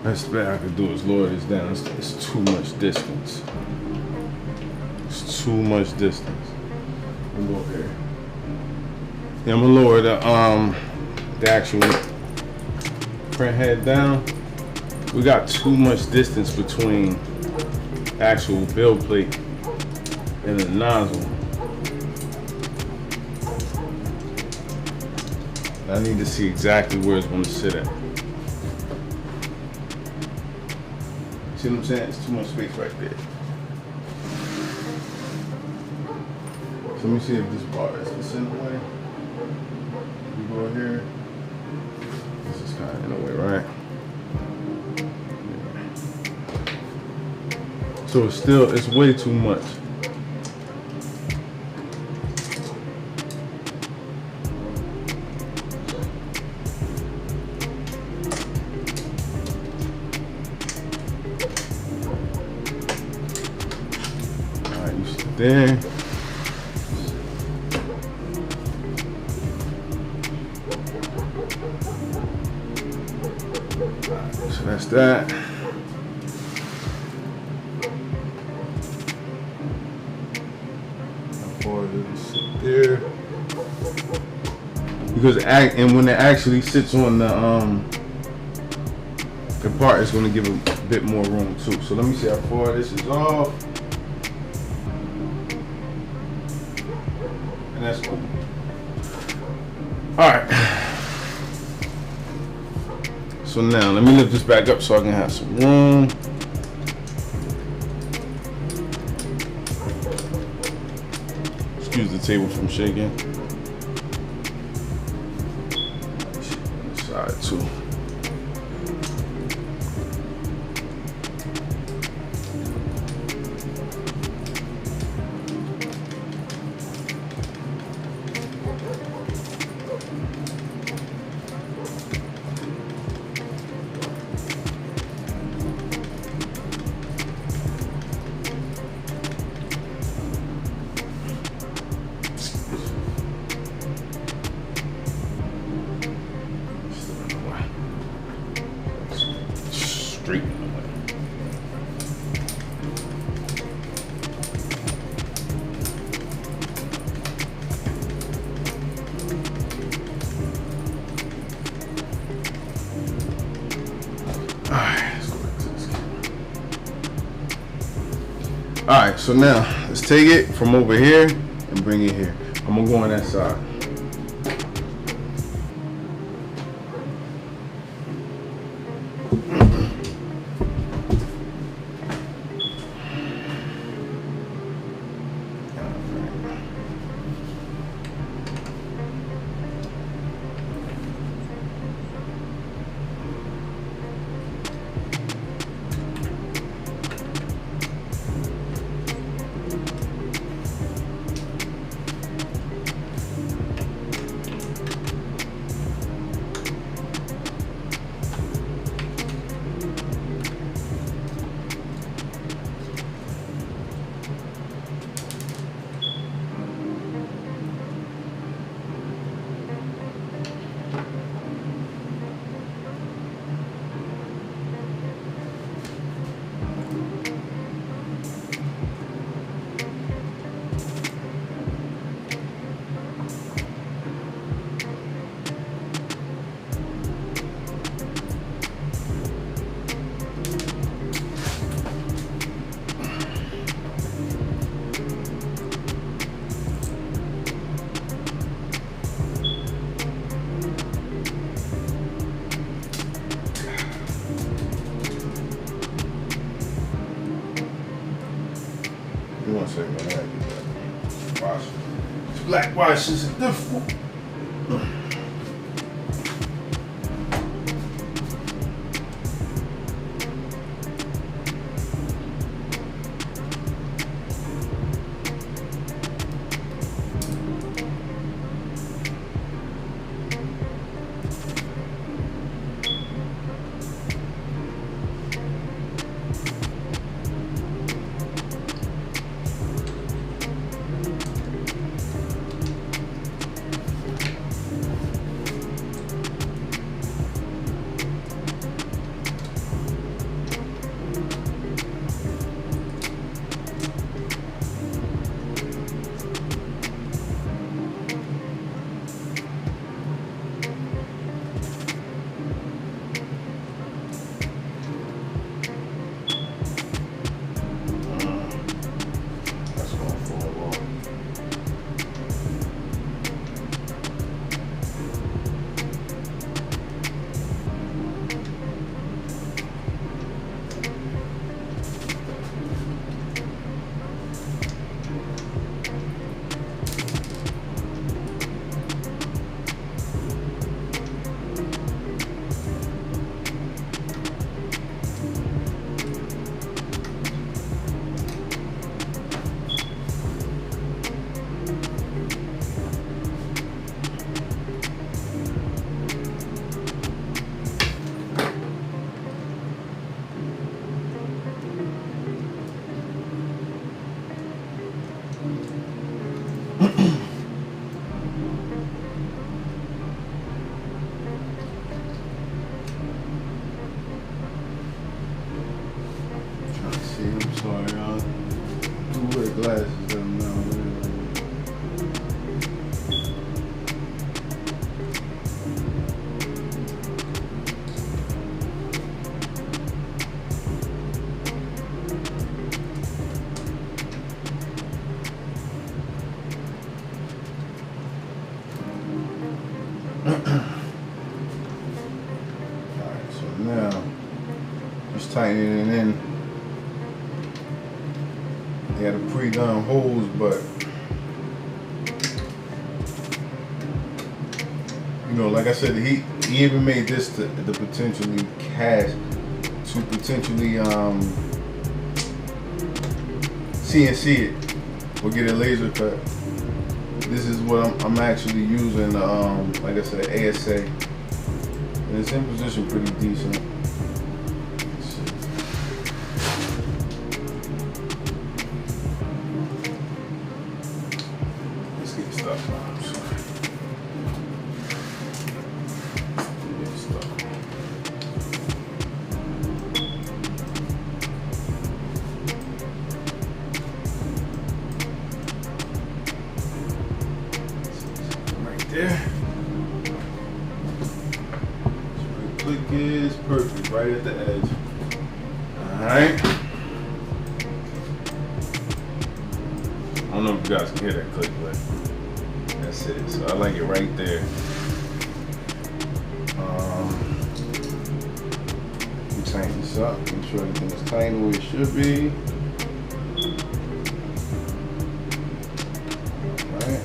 Best bet I could do is lower this down. It's too much distance. It's too much distance. I'm gonna go here. Yeah, I'm gonna lower the actual print head down. We got too much distance between the actual build plate and the nozzle. I need to see exactly where it's gonna sit at. See what I'm saying? It's too much space right there. So let me see if this bar is in the way. We go here. This is kind of in the way, right? Yeah. So it's way too much. there. So that's that. Sit there. Because and when it actually sits on the part, it's going to give a bit more room too. So let me see how far this is off. And that's cool. Alright. So now let me lift this back up so I can have some room. Excuse the table from shaking. Side too. Alright, so now let's take it from over here and bring it here. I'm gonna go on that side. One second, I gotta get that wash. This black wash is difficult. just tightening it in. They had a pre-done holes, but you know, like I said, he even made this to potentially cast, to potentially CNC it or get a laser cut. This is what I'm actually using, like I said, ASA, and it's in position pretty decent. Let's get stuff on. There. So the click is perfect, right at the edge. Alright. I don't know if you guys can hear that click, but that's it. So I like it right there. You tighten this up, make sure everything is tight where it should be. Alright.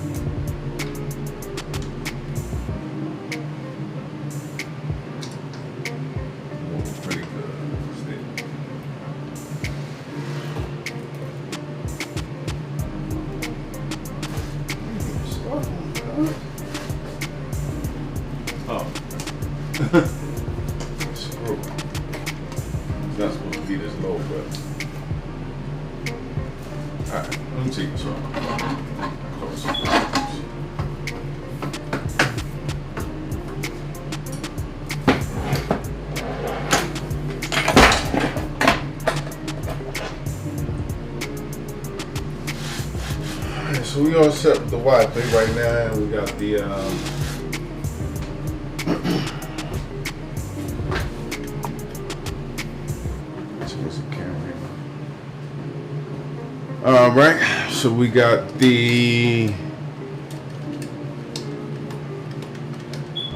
Screw. It's not supposed to be this low, but alright, let me take this off. Alright, so we all set with the Y plate right now. We got the Alright, so we got the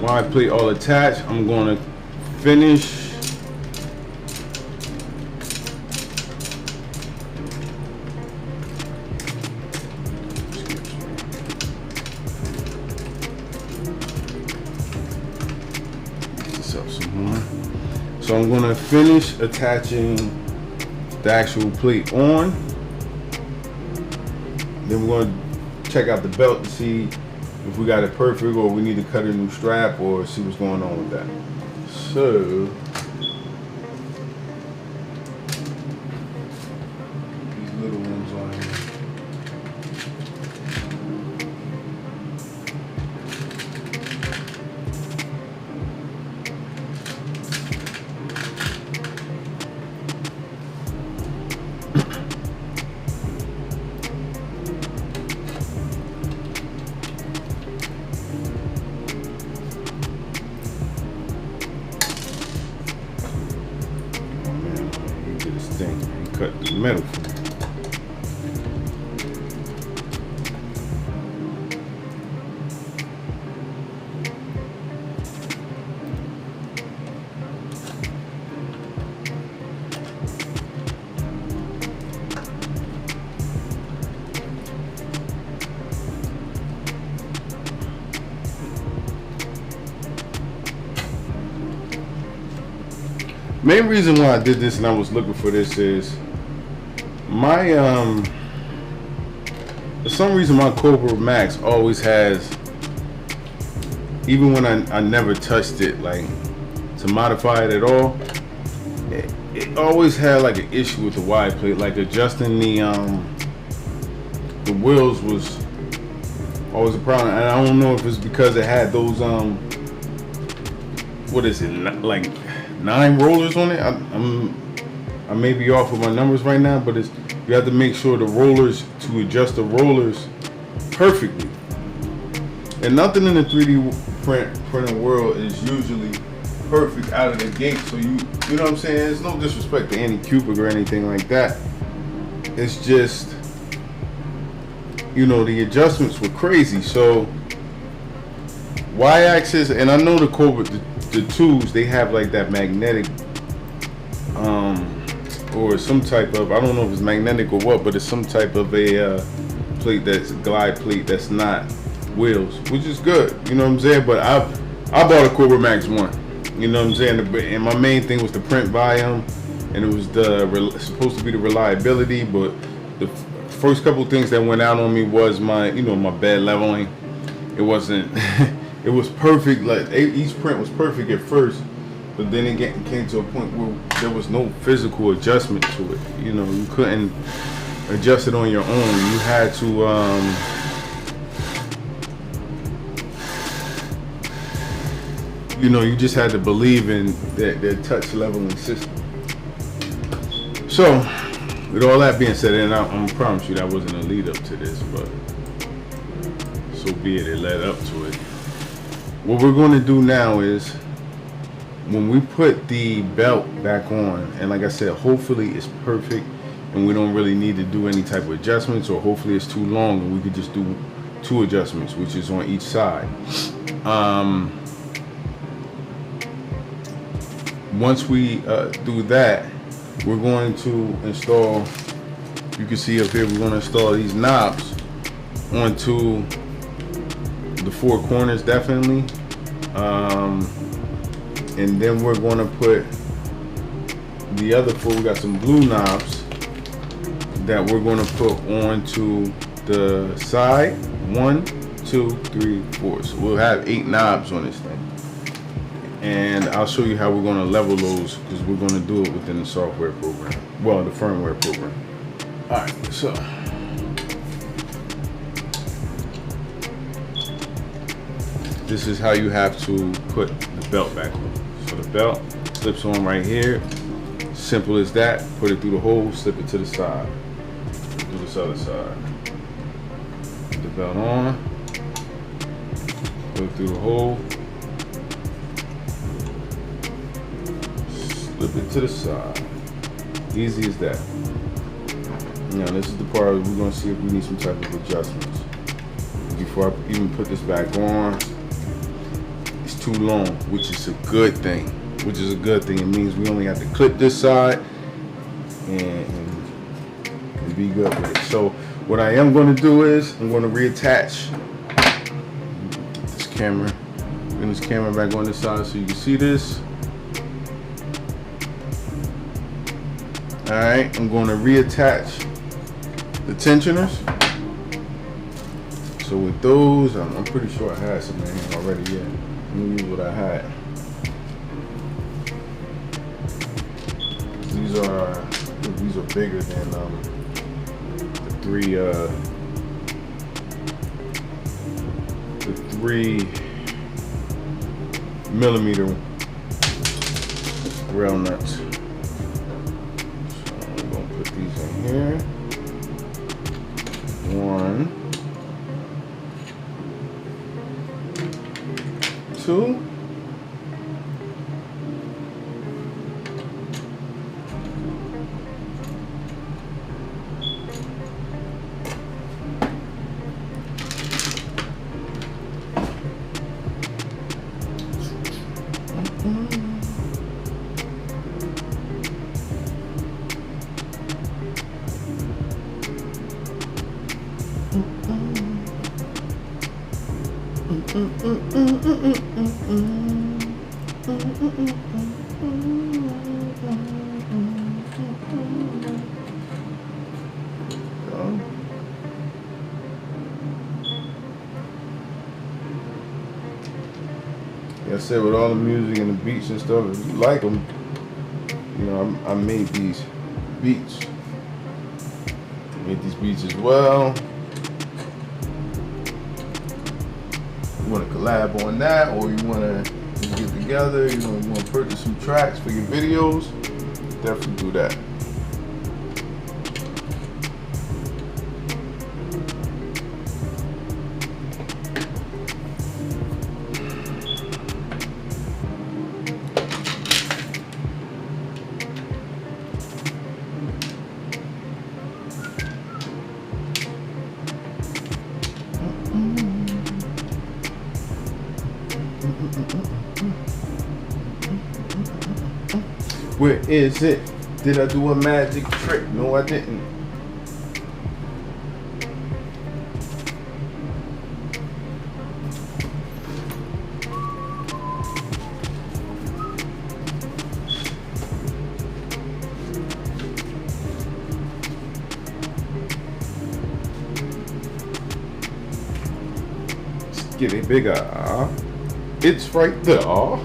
Y plate all attached. I'm going to finish this up some more. So I'm going to finish attaching the actual plate on. Then we're going to check out the belt to see if we got it perfect or we need to cut a new strap or see what's going on with that. So, these little ones on here. Cut the metal for me. Main reason why I did this and I was looking for this is my for some reason my Kobra Max always has, even when I never touched it like to modify it at all, it always had like an issue with the Y plate, like adjusting the wheels was always a problem. And I don't know if it's because it had those what is it, like 9 rollers on it. I may be off with my numbers right now, but it's, you have to make sure the rollers, to adjust the rollers perfectly. And nothing in the 3D printing world is usually perfect out of the gate. So you know what I'm saying? It's no disrespect to Anycubic or anything like that. It's just, you know, the adjustments were crazy. So Y-axis, and I know the Kobra, the tubes, they have like that magnetic or some type of, I don't know if it's magnetic or what, but it's some type of a plate, that's a glide plate that's not wheels, which is good, you know what I'm saying. But I bought a Kobra Max 1, you know what I'm saying, and my main thing was the print volume, and it was supposed to be the reliability. But the first couple things that went out on me was my, you know, my bed leveling. It wasn't it was perfect, like each print was perfect at first, but then it came to a point where there was no physical adjustment to it. You know, you couldn't adjust it on your own. You had to you know, you just had to believe in their touch leveling system. So with all that being said, and I promise you that wasn't a lead up to this, but so be it, it led up to it. What we're going to do now is, when we put the belt back on, and like I said, hopefully it's perfect and we don't really need to do any type of adjustments, or hopefully it's too long and we could just do 2 adjustments, which is on each side. Once we do that, we're going to install, you can see up here, we're going to install these knobs onto the 4 corners, definitely. And then we're going to put the other 4, we got some blue knobs that we're going to put onto the side. 1, 2, 3, 4. So we'll have 8 knobs on this thing. And I'll show you how we're going to level those, because we're going to do it within the software program. Well, the firmware program. Alright, so this is how you have to put the belt back on. So the belt slips on right here. Simple as that. Put it through the hole, slip it to the side. Do this other side. Put the belt on. Put it through the hole. Slip it to the side. Easy as that. Now this is the part we're going to see if we need some type of adjustments. Before I even put this back on, it's too long, which is a good thing. It means we only have to clip this side and be good with it. So what I am going to do is I'm going to reattach this camera. Bring this camera back on this side so you can see this. Alright, I'm going to reattach the tensioners. So with those, I'm pretty sure I had some in here already. Yeah, let me use what I had. These are bigger than the 3mm rail nuts. So I'm gonna put these in here. 1, 2. Like I said, with all the music and the beats and stuff, if you like them, you know, I made these beats. Made these beats as well. You want to collab on that, or you want to get together, you know, you want to purchase some tracks for your videos, definitely do that. Where is it? Did I do a magic trick? No, I didn't. Get it bigger. It's right there.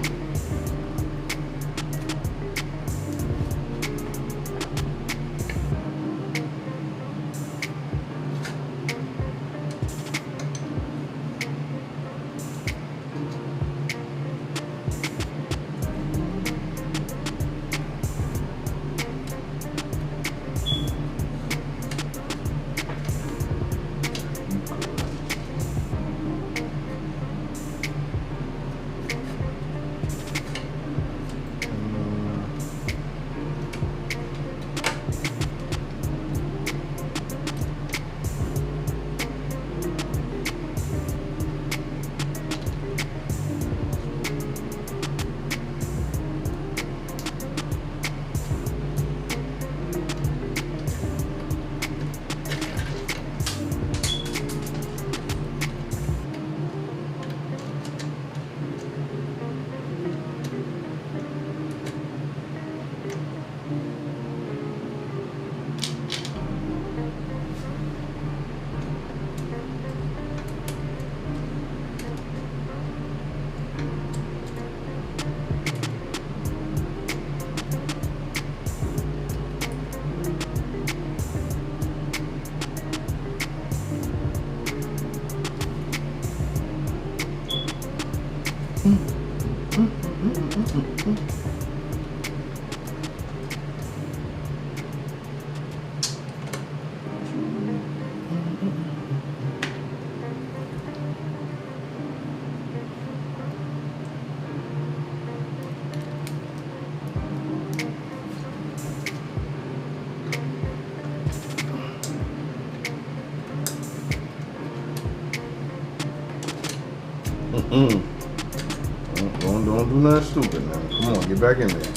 Don't do nothing stupid now. Come on, get back in there.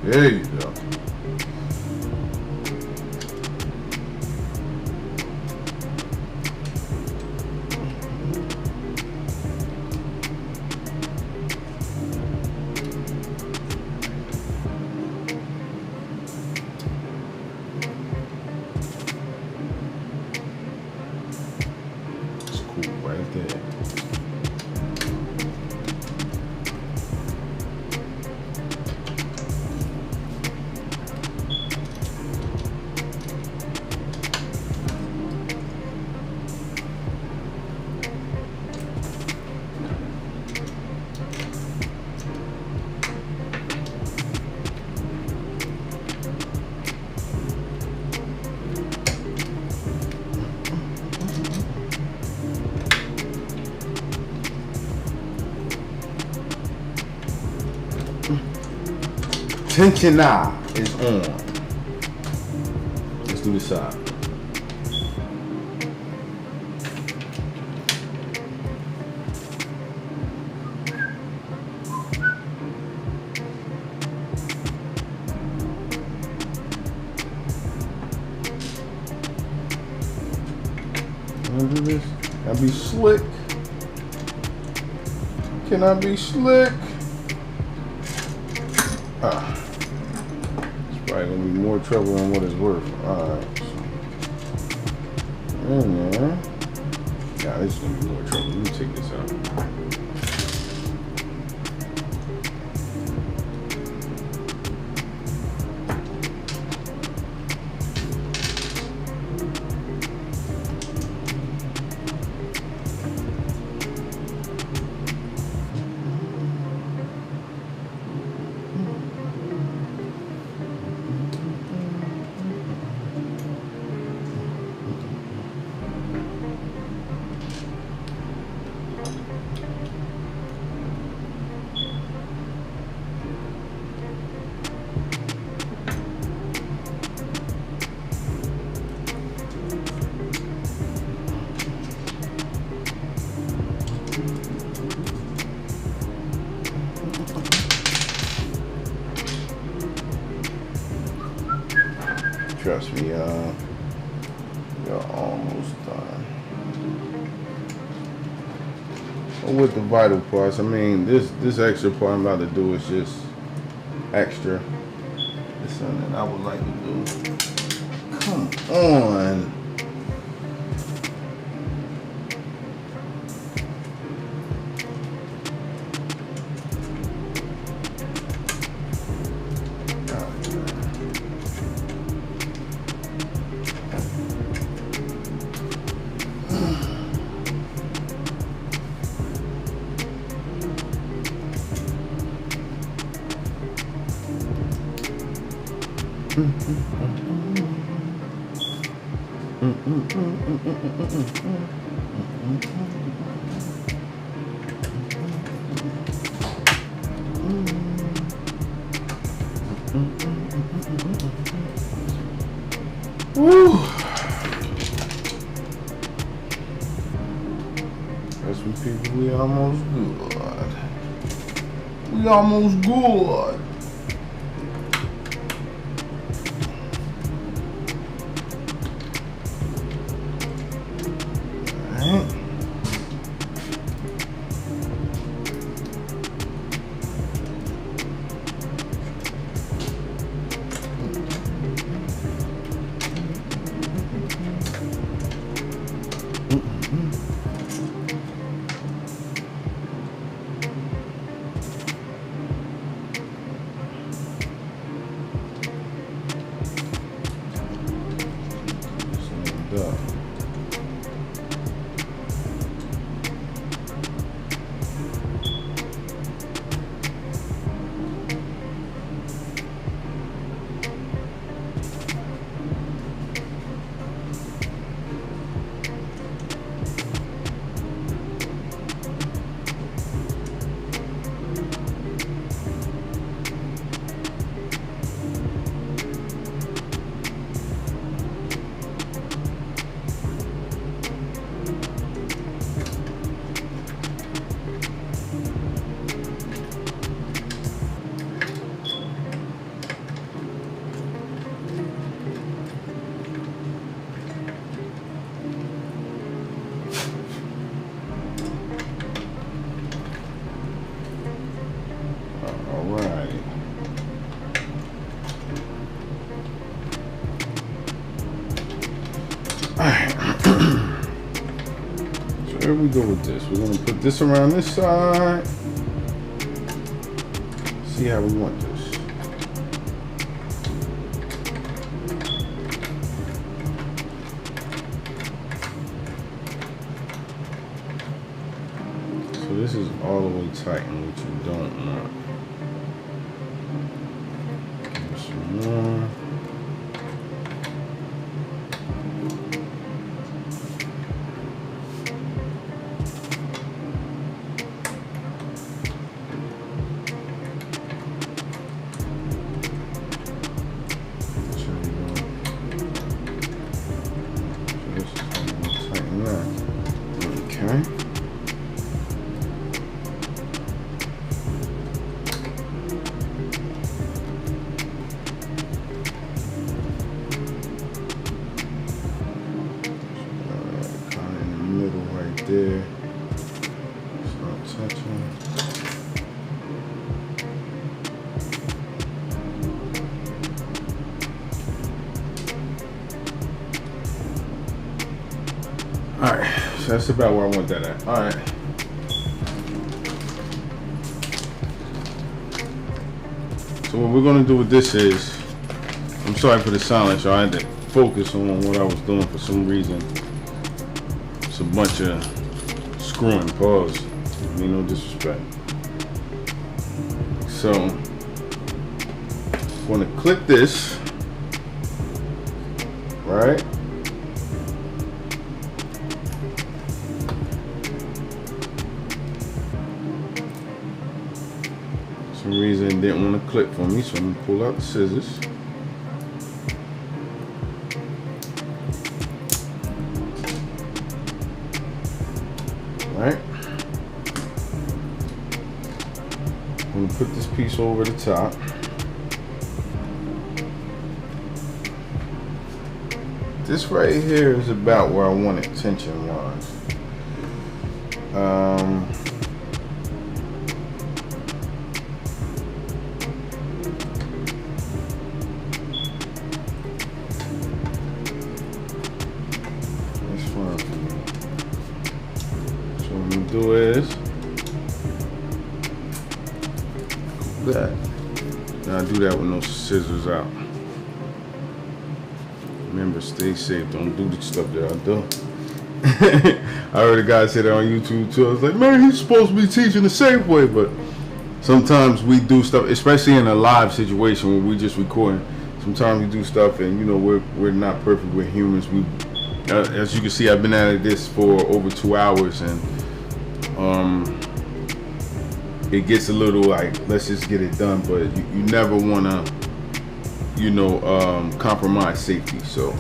There you go. It's cool right there. Tension eye is on. Let's do this side. Wanna do this? Can I be slick? Can I be slick? It's probably gonna be more trouble than what it's worth. Alright. In there. Yeah, this is gonna be more trouble. Let me take this out. Trust me, you're almost done. With the vital parts, I mean, this extra part I'm about to do is just extra. It's something I would like to do. Come on. Woo! That's what people, we almost good. We almost good. Here we go with this. We're gonna put this around this side. See how we want this. So this is all the way tight, which you don't want. Give it some more. There. Start touching. Alright, so that's about where I want that at. Alright. So what we're gonna do with this is, I'm sorry for the silence, y'all. I had to focus on what I was doing for some reason. It's a bunch of screwing, pause. I mean, no disrespect. So, I'm gonna click this, right? For some reason it didn't want to click for me, so I'm gonna pull out the scissors. Right? I'm gonna put this piece over the top. This right here is about where I want it tension wise. That's fine for me. So what I'm gonna do is that. Now I do that with no scissors out. Remember, stay safe. Don't do the stuff that I do. I heard a guy say that on YouTube too. I was like, man, he's supposed to be teaching the safe way, but sometimes we do stuff, especially in a live situation where we just recording. Sometimes we do stuff, and you know we're not perfect. We're humans. We, as you can see, I've been at this for over 2 hours, and it gets a little like, let's just get it done. But you never want to, you know, compromise safety. So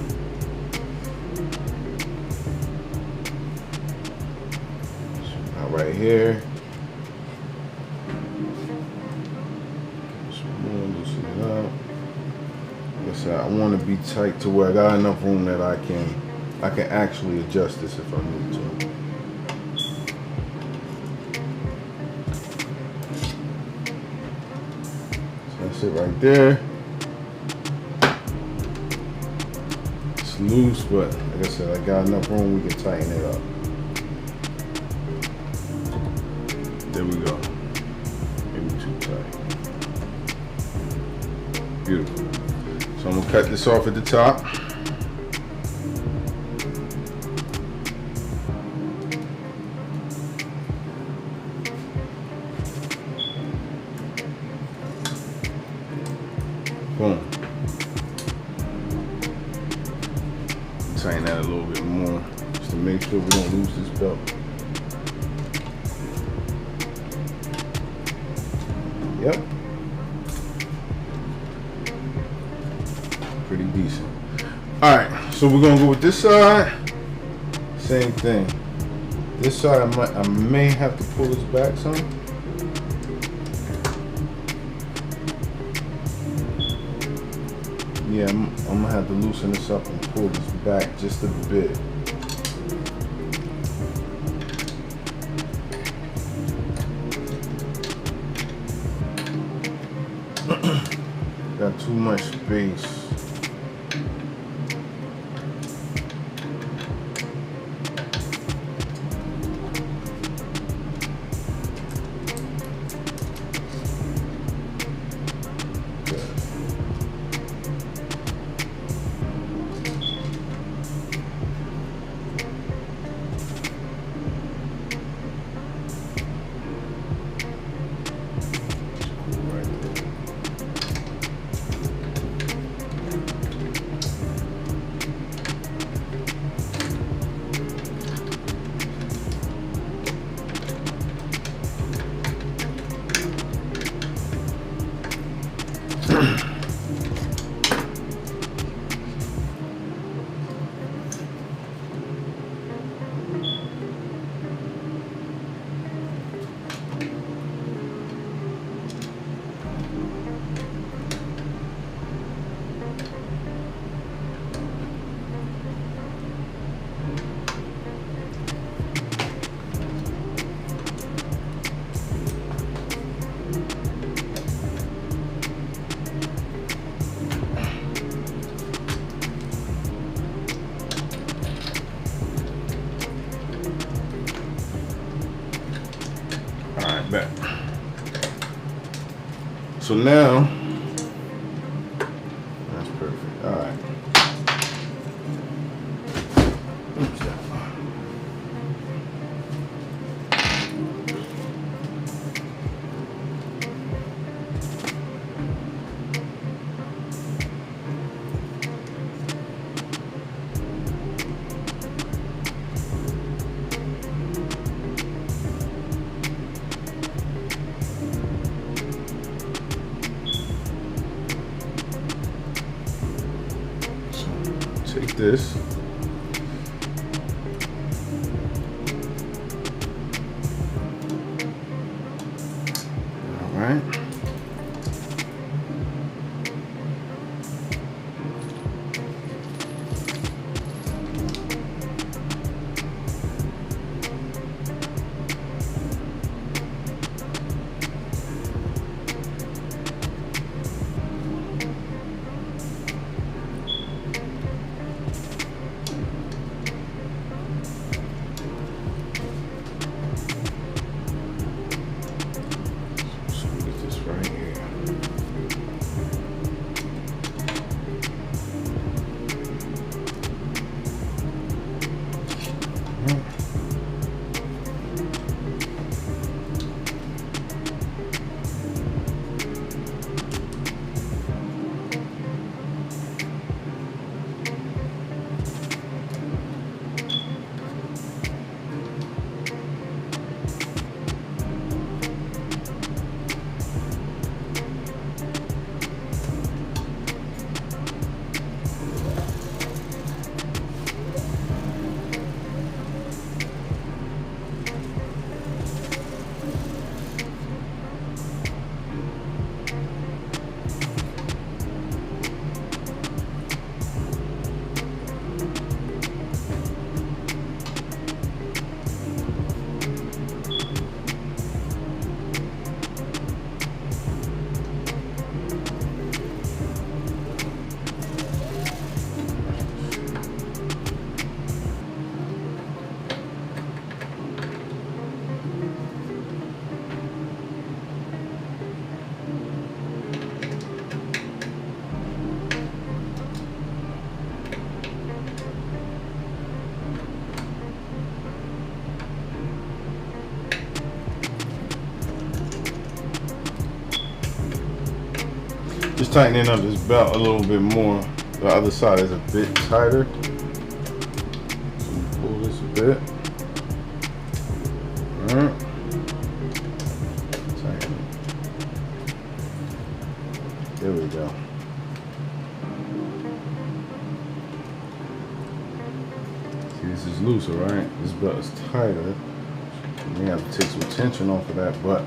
right here, some more, loosen it up. Like I said, I want to be tight to where I got enough room that I can actually adjust this if I need to. So that's it right there. It's loose, but like I said, I got enough room, we can tighten it up. There we go. Maybe too tight. Beautiful. So I'm gonna cut this off at the top. Boom. Tighten that a little bit more just to make sure we don't lose this belt. Yep. Pretty decent. Alright, so we're gonna go with this side. Same thing. This side I may have to pull this back some. Yeah, I'm gonna have to loosen this up and pull this back just a bit. Got too much space. Back. So now that's perfect. All right. Oops, take this. All right. Just tightening up this belt a little bit more. The other side is a bit tighter. So pull this a bit. Alright. Tighten. There we go. See, this is looser, right? This belt is tighter. You may have to take some tension off of that, but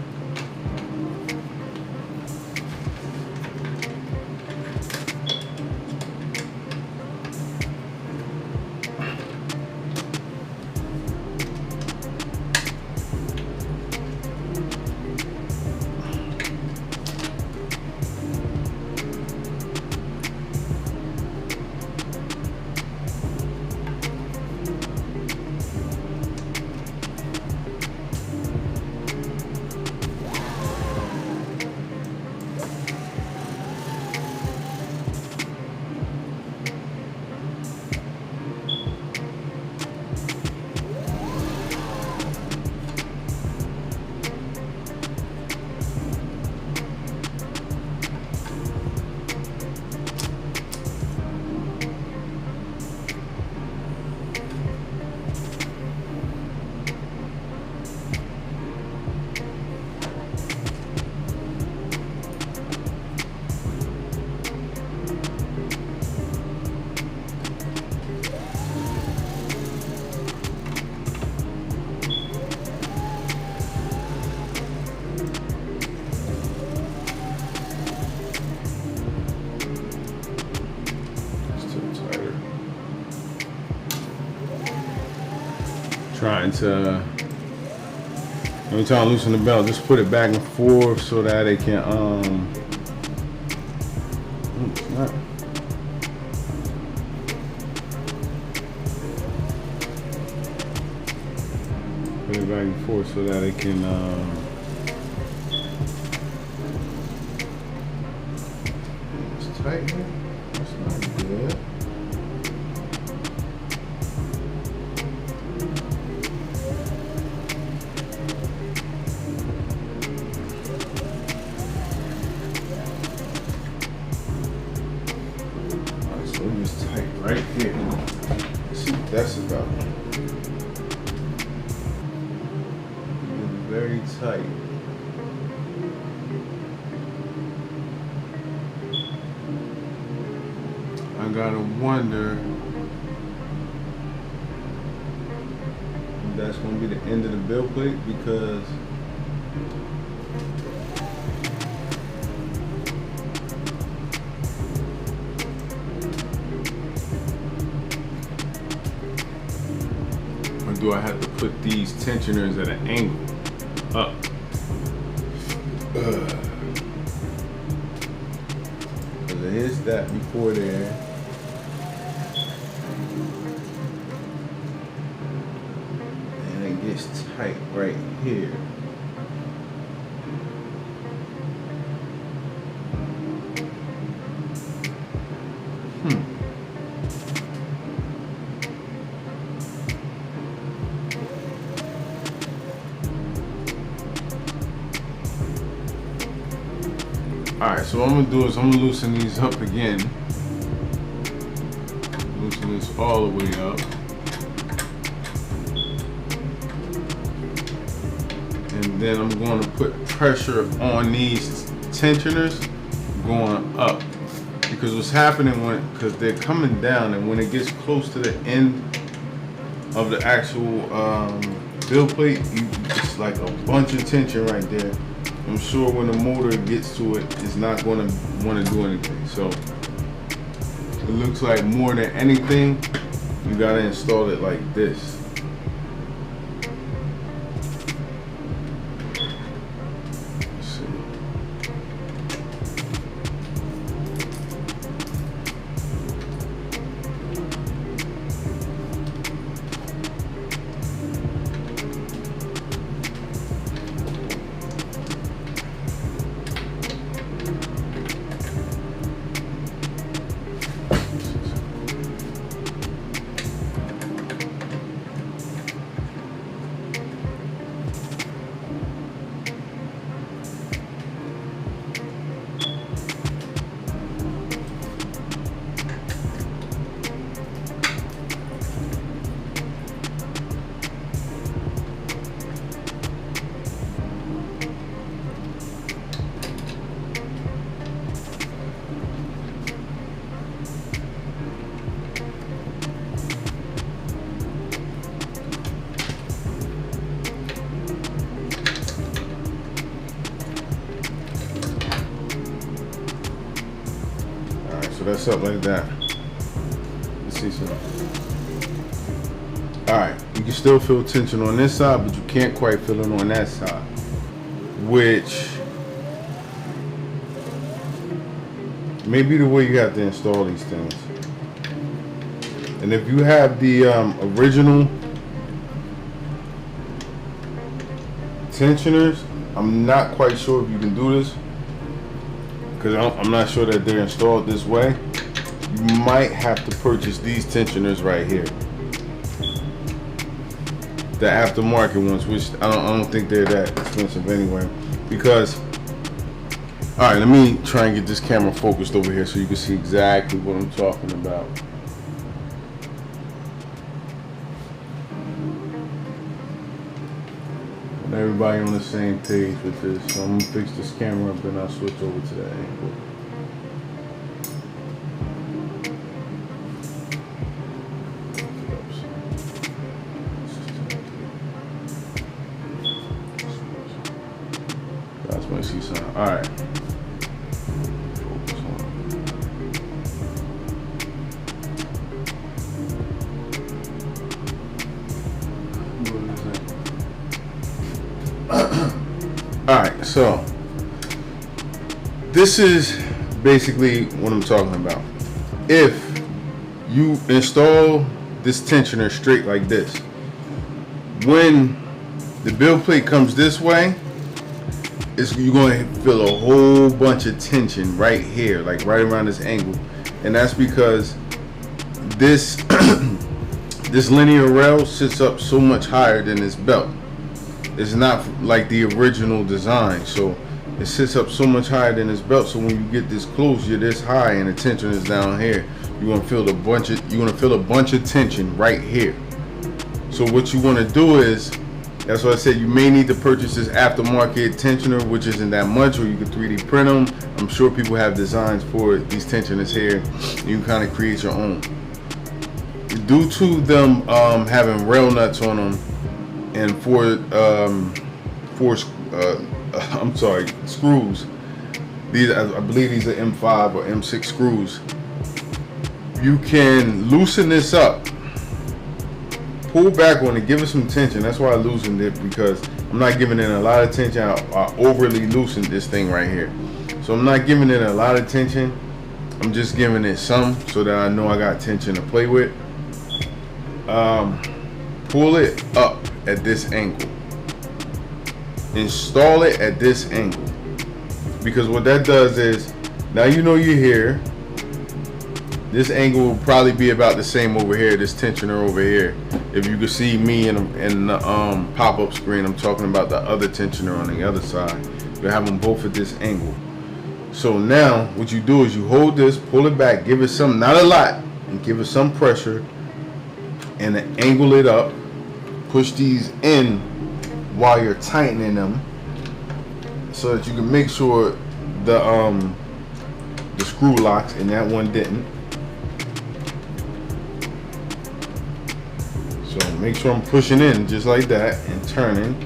trying to, every time I loosen the belt, just put it back and forth so that it can, it's not. Put it back and forth so that it can, it's tight here. That's not good. Right here. Let's see what that's about. It's very tight. I gotta wonder if that's gonna be the end of the build plate, because do I have to put these tensioners at an angle up? Because it is that before there. And it gets tight right here. Alright, so what I'm gonna do is I'm gonna loosen these up again. Loosen this all the way up. And then I'm going to put pressure on these tensioners going up. Because what's happening because they're coming down, and when it gets close to the end of the actual build plate, it's like a bunch of tension right there. I'm sure when the motor gets to it, it's not going to want to do anything. So it looks like more than anything, you got to install it like this. Let's see. that's up like that. Let's see some. Alright, you can still feel tension on this side, but you can't quite feel it on that side. Which may be the way you have to install these things. And if you have the original tensioners, I'm not quite sure if you can do this, because I'm not sure that they're installed this way. You might have to purchase these tensioners right here, the aftermarket ones, which I don't think they're that expensive anyway. Because, all right, let me try and get this camera focused over here so you can see exactly what I'm talking about. And everybody on the same page with this. So I'm gonna fix this camera up and I'll switch over to that angle. That's my see something. All right. Focus on. All right, so this is basically what I'm talking about. If you install this tensioner straight like this, when the build plate comes this way, you're going to feel a whole bunch of tension right here, like right around this angle. And that's because this this linear rail sits up so much higher than this belt. It's not like the original design, so it sits up so much higher than this belt. So when you get this close, you're this high and the tension is down here. You're gonna feel a bunch of tension right here. So what you want to do is, that's why I said you may need to purchase this aftermarket tensioner, which isn't that much, or you can 3D print them. I'm sure people have designs for these tensioners here. You can kind of create your own. Due to them having rail nuts on them and screws. These, I believe these are M5 or M6 screws. You can loosen this up. Pull back on it, give it some tension. That's why I loosened it, because I'm not giving it a lot of tension. I overly loosened this thing right here. So I'm not giving it a lot of tension. I'm just giving it some so that I know I got tension to play with. Pull it up at this angle. Install it at this angle. Because what that does is, now you know you're here. This angle will probably be about the same over here, this tensioner over here. If you can see me in the pop-up screen, I'm talking about the other tensioner on the other side. You have them both at this angle. So now what you do is you hold this, pull it back, give it some, not a lot, and give it some pressure, and angle it up. Push these in while you're tightening them, so that you can make sure the screw locks, and that one didn't. So make sure I'm pushing in just like that and turning.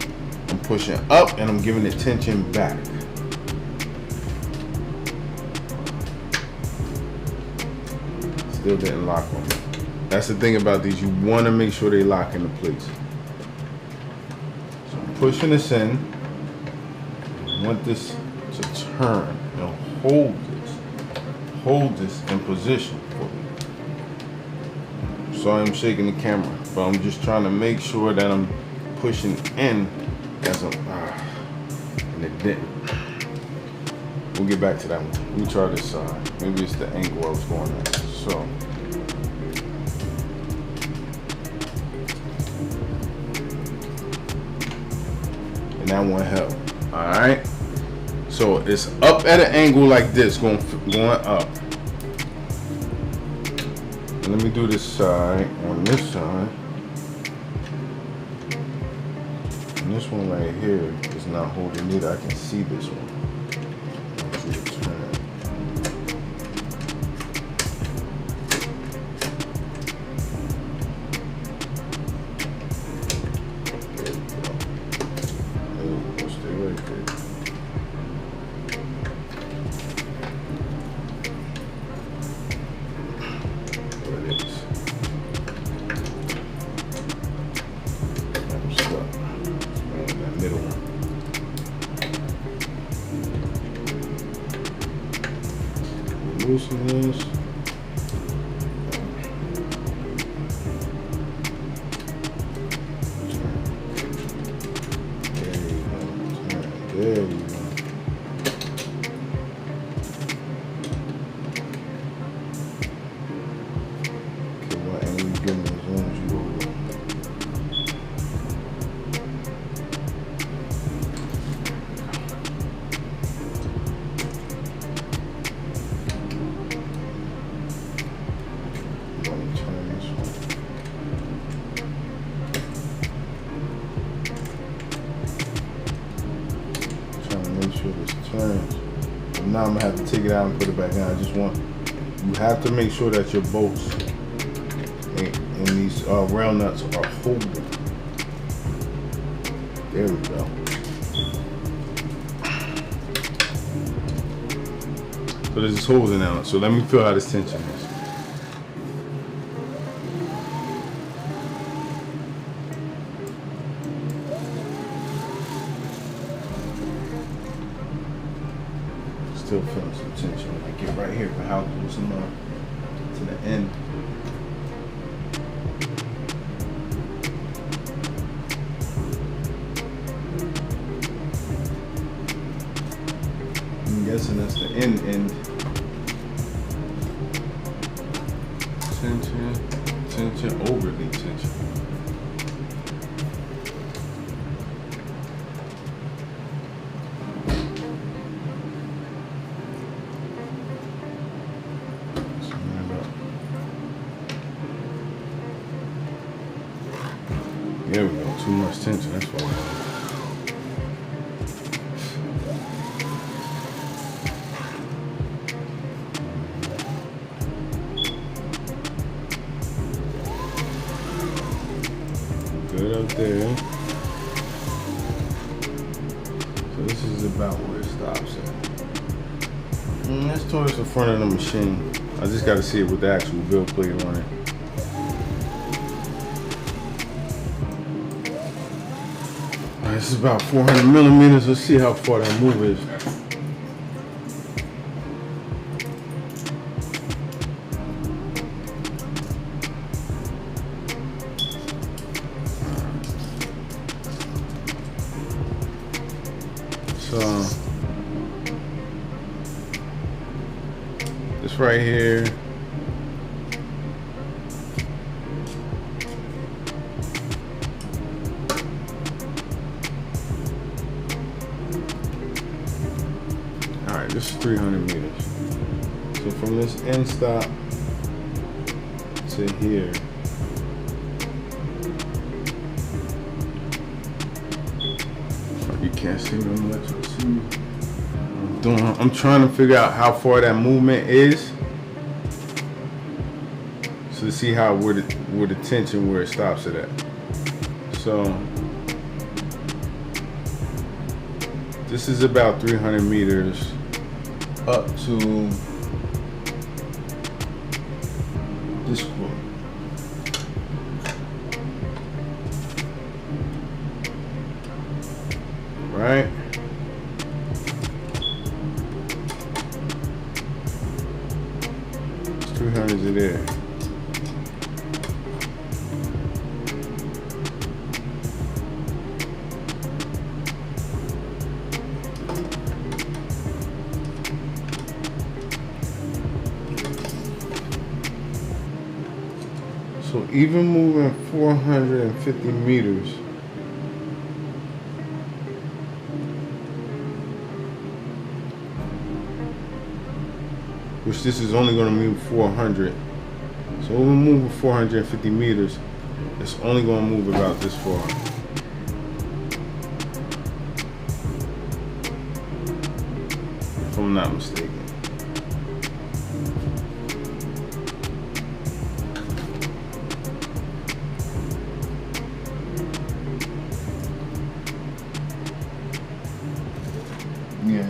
I'm pushing up and I'm giving it tension back. Still didn't lock on me. That's the thing about these. You want to make sure they lock into place. So I'm pushing this in. I want this to turn. Now hold this. Hold this in position for me. Sorry I'm shaking the camera, but I'm just trying to make sure that I'm pushing in as and it didn't. We'll get back to that one. Let me try this side. Maybe it's the angle I was going at. So and that one held. Alright. So it's up at an angle like this, going up. And let me do this side on this side. And this one right here is not holding either. I can see this one. loosen this. There you go. Okay, what angle you getting as long as you over? Let me turn this one. Trying to make sure this turns. But now I'm gonna have to take it out and put it back in. I just want, you have to make sure that your bolts and these rail nuts are holding. There we go. So this is holding now. So let me feel how this tension is. Still feeling some tension when I get right here for how close I'm to the end. I'm guessing that's the end. Tension, overly tension. There we go, too much tension, that's why. Good up there. So this is about where it stops at. That's towards the front of the machine. I just got to see it with the actual build plate on it. This is about 400 millimeters. Let's see how far that move is. So this right here. This is 300 meters. So from this end stop to here, you can't see me much. I'm trying to figure out how far that movement is, so to see how where the tension where it stops it at. So this is about 300 meters. Up to this quote. Right? It's 300 are there. So even moving 450 meters, which this is only going to move 400. So we're moving 450 meters. It's only going to move about this far. If I'm not mistaken. Yeah.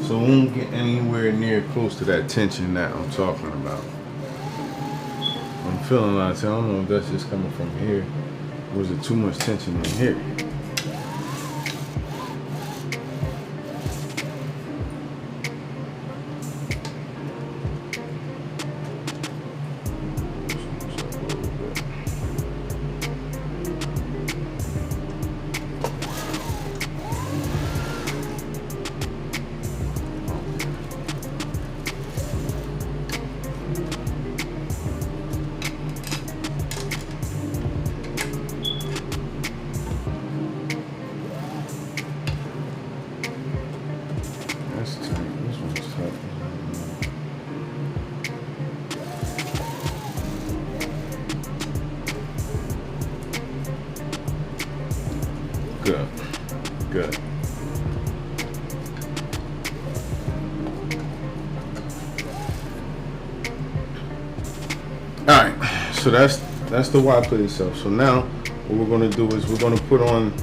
So we won't get anywhere near close to that tension that I'm talking about. I'm feeling a lot of tension. I don't know if that's just coming from here, or is it too much tension in here? good. Good. Alright, so that's the Y plate itself. So now what we're gonna do is we're gonna put on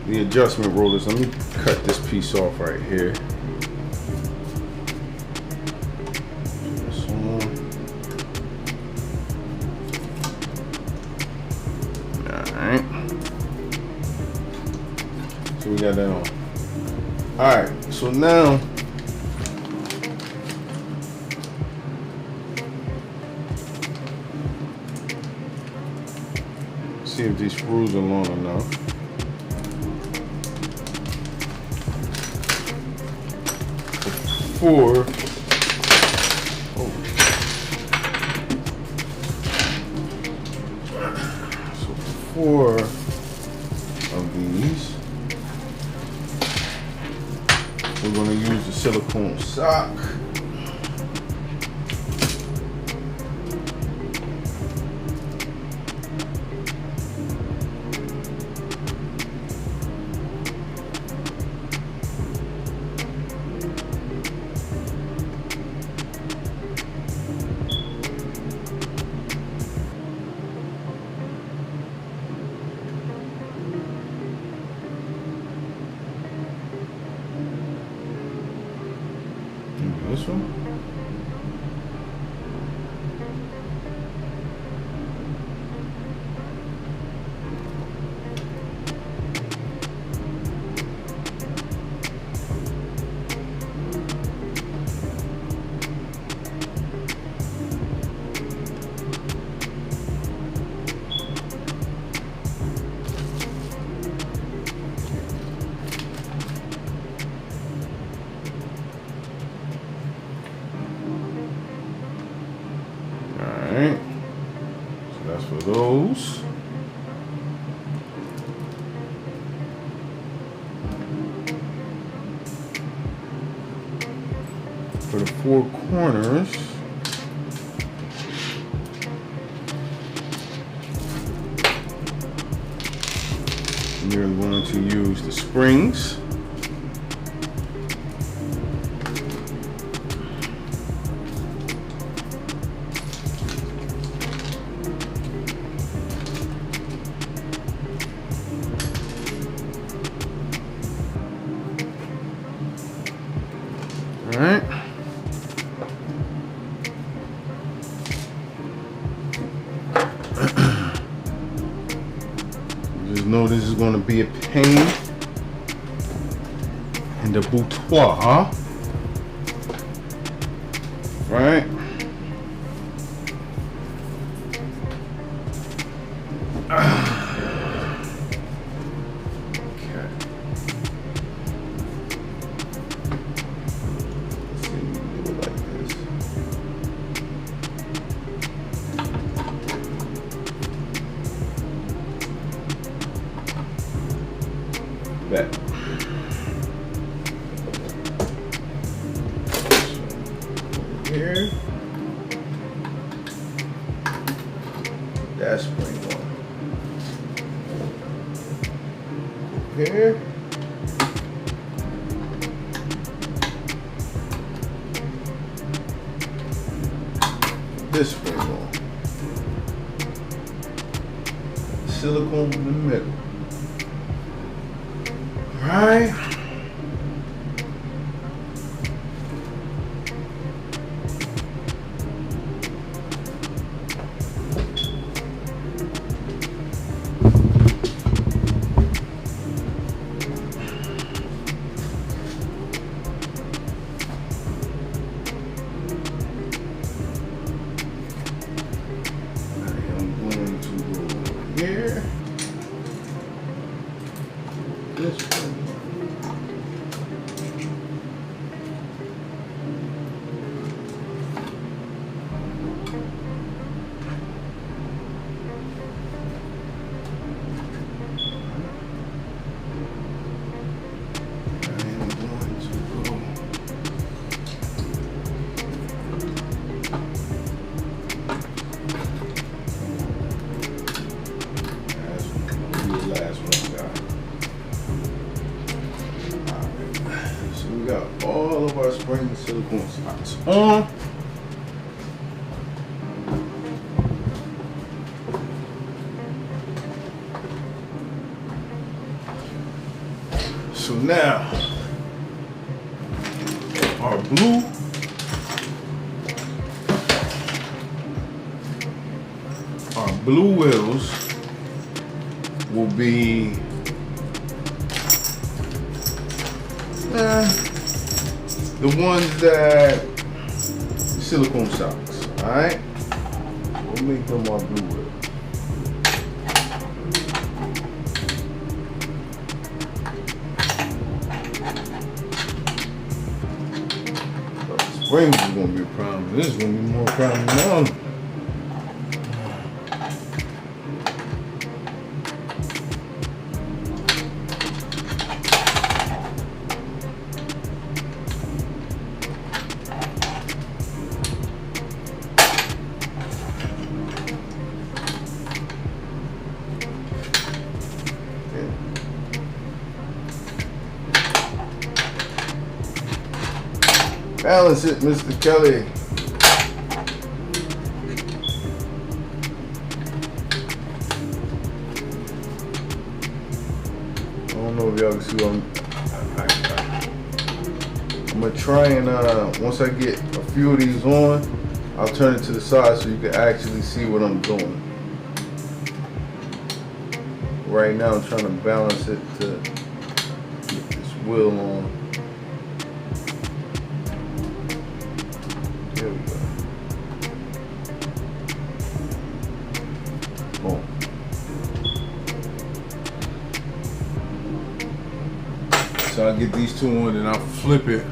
the adjustment rollers. Let me cut this piece off right here. This on. Alright. So we got that on. Alright, so now see if these screws are long enough. So four of these. We're going to use the silicone sock. This one. Alright, so that's for those. For the four corners, we're going to use the springs. All right. Just know this is going to be a pain in the boudoir, right? Back. Here. That spring on. Here. This spring on. Silicone in the middle. Right. Here. This one. Last one, guys. got all of our spring silicone slots on. So now, our blue wheels will be the ones that silicone socks. All right, we'll make them our blue wheels. Springs is gonna be a problem. This is gonna be more problem now. Balance it, Mr. Kelly. I don't know if y'all can see what I'm gonna try and once I get a few of these on, I'll turn it to the side so you can actually see what I'm doing. Right now I'm trying to balance it to get this wheel on. There we go. Boom. So I'll get these two on and I'll flip it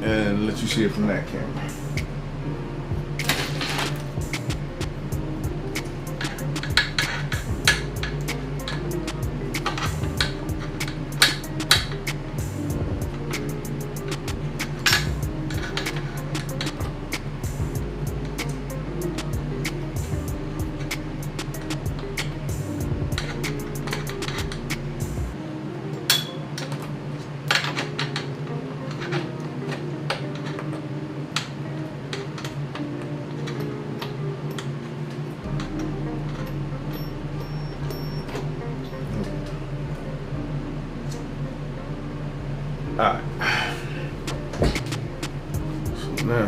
and let you see it from that camera. Alright, so now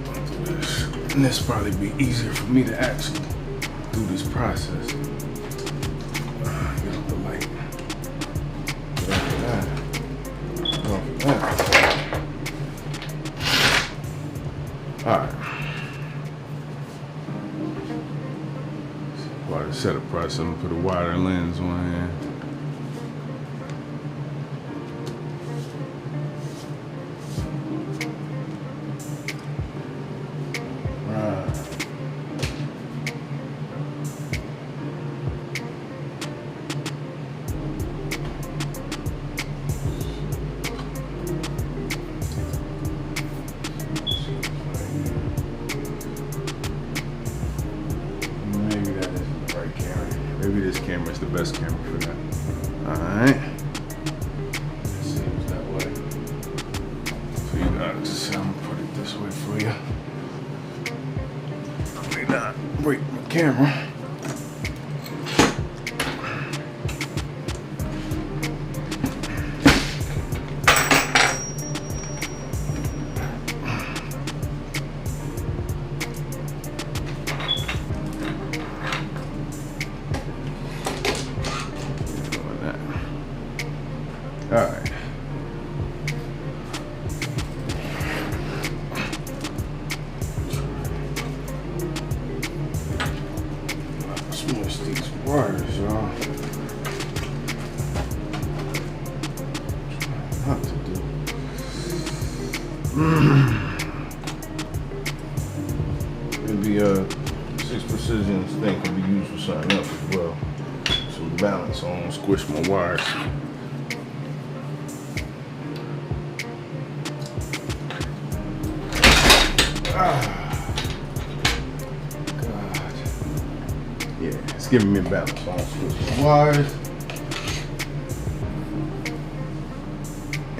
I'll do this, and this probably be easier for me to actually do this process. Get off the light. Get off that. Get off that. Alright. While the setup process, I'm gonna put a wider lens on here. Maybe this camera is the best camera for that. Alright. It seems that way. So you guys, I'm gonna put it this way for you. May not break my camera. Alright. Smush these wires, y'all. Not to do. Maybe Sixx Precision thing can be used for something else as well. Some balance on, squish my wires. God. Yeah, it's giving me a balance. So I'll switch the wires.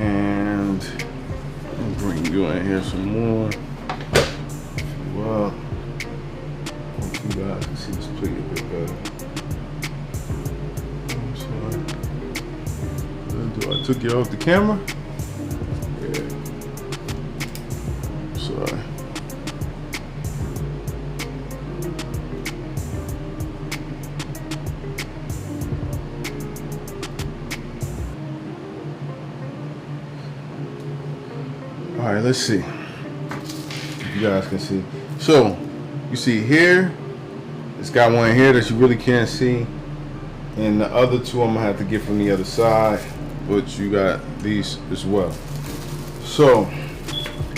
And I'll bring you in here some more. Well, hope you guys can see this plate a bit better. I took you off the camera? Yeah. Sorry. All right, let's see. You guys can see. So, you see here, it's got one here that you really can't see. And the other two I'm gonna have to get from the other side. But you got these as well. So,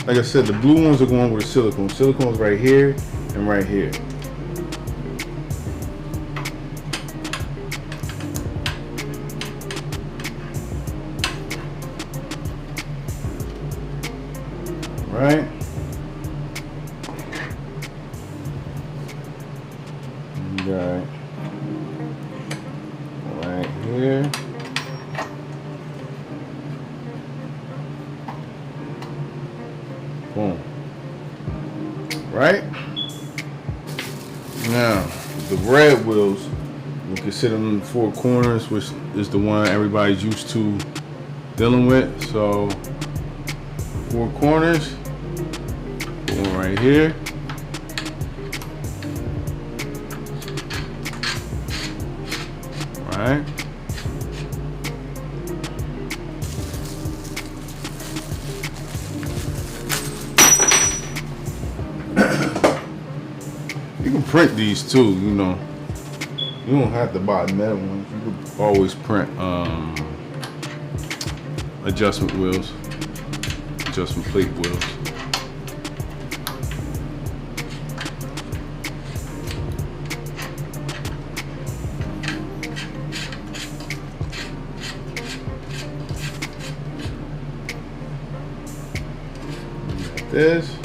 like I said, the blue ones are going with silicone. Silicone's right here and right here. Right? Right here. Boom. Right? Now, the red wheels, we consider them 4 corners, which is the one everybody's used to dealing with. So, 4 corners. One right here. Right? You can print these too, you know. You don't have to buy metal ones. You can always print adjustment wheels, adjustment plate wheels. Like this.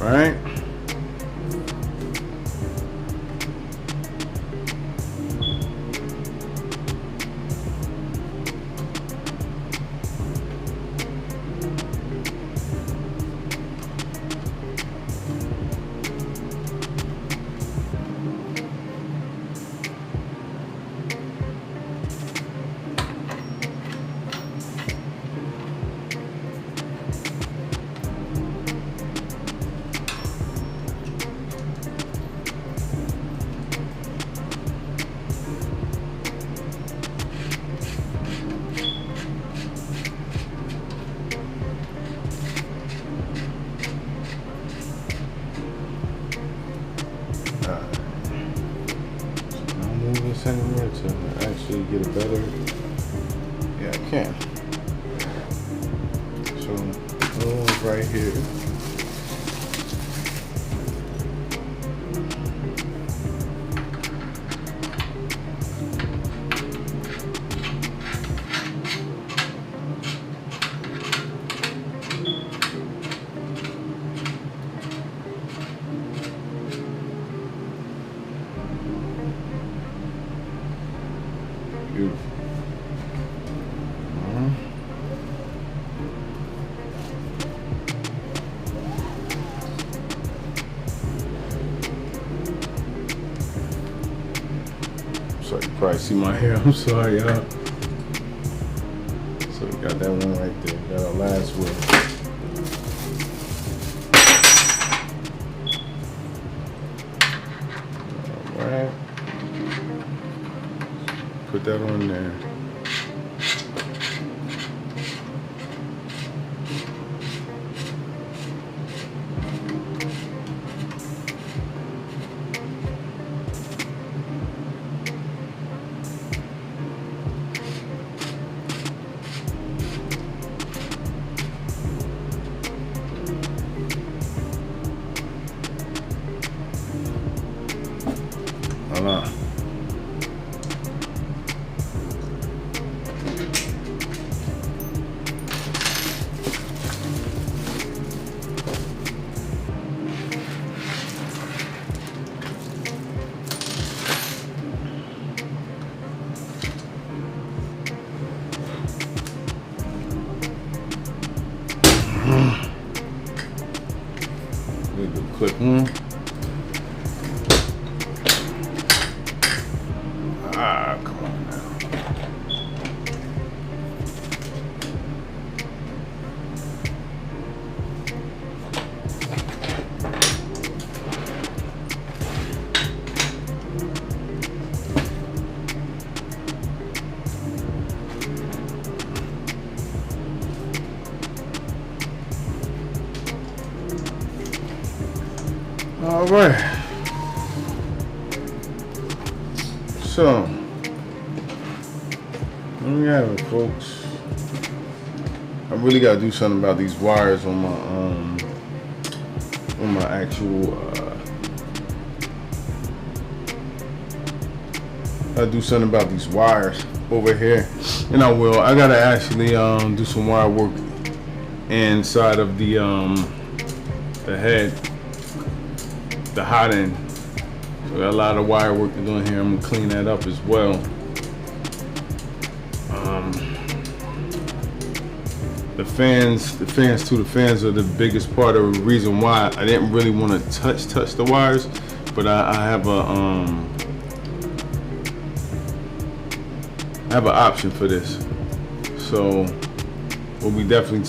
Right? Anywhere to actually get it better. Yeah, I can. So, right here. Beautiful. So you probably see my hair. I'm sorry, y'all. So we got that one right there. Got our last wheel. All right. Put that on there. Voila. clip on. Ah, come on now. All right. So, there we have it, folks. I really gotta do something about these wires on my actual. I do something about these wires over here, and I will. I gotta actually do some wire work inside of the head, the hot end. So got a lot of wire work to do in here. I'm gonna clean that up as well. The fans are the biggest part of the reason why I didn't really want to touch the wires, but I have an option for this. So we'll be definitely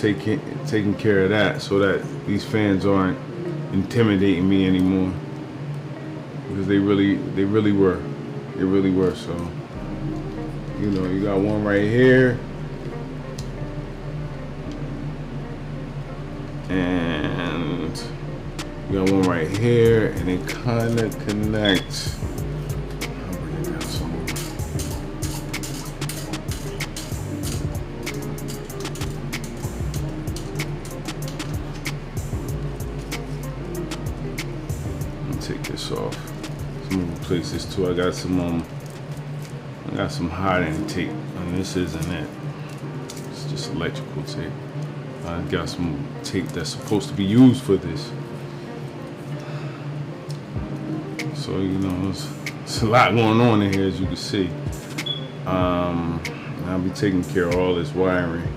taking care of that, so that these fans aren't intimidating me anymore, because they really were. So, you know, you got one right here, and you got one right here, and it kind of connects. I'll bring it down some more. Take this off. So I'm gonna replace this too. I got some hot end tape, and this isn't it. It's just electrical tape. I got some tape that's supposed to be used for this. So, you know, there's a lot going on in here, as you can see. I'll be taking care of all this wiring.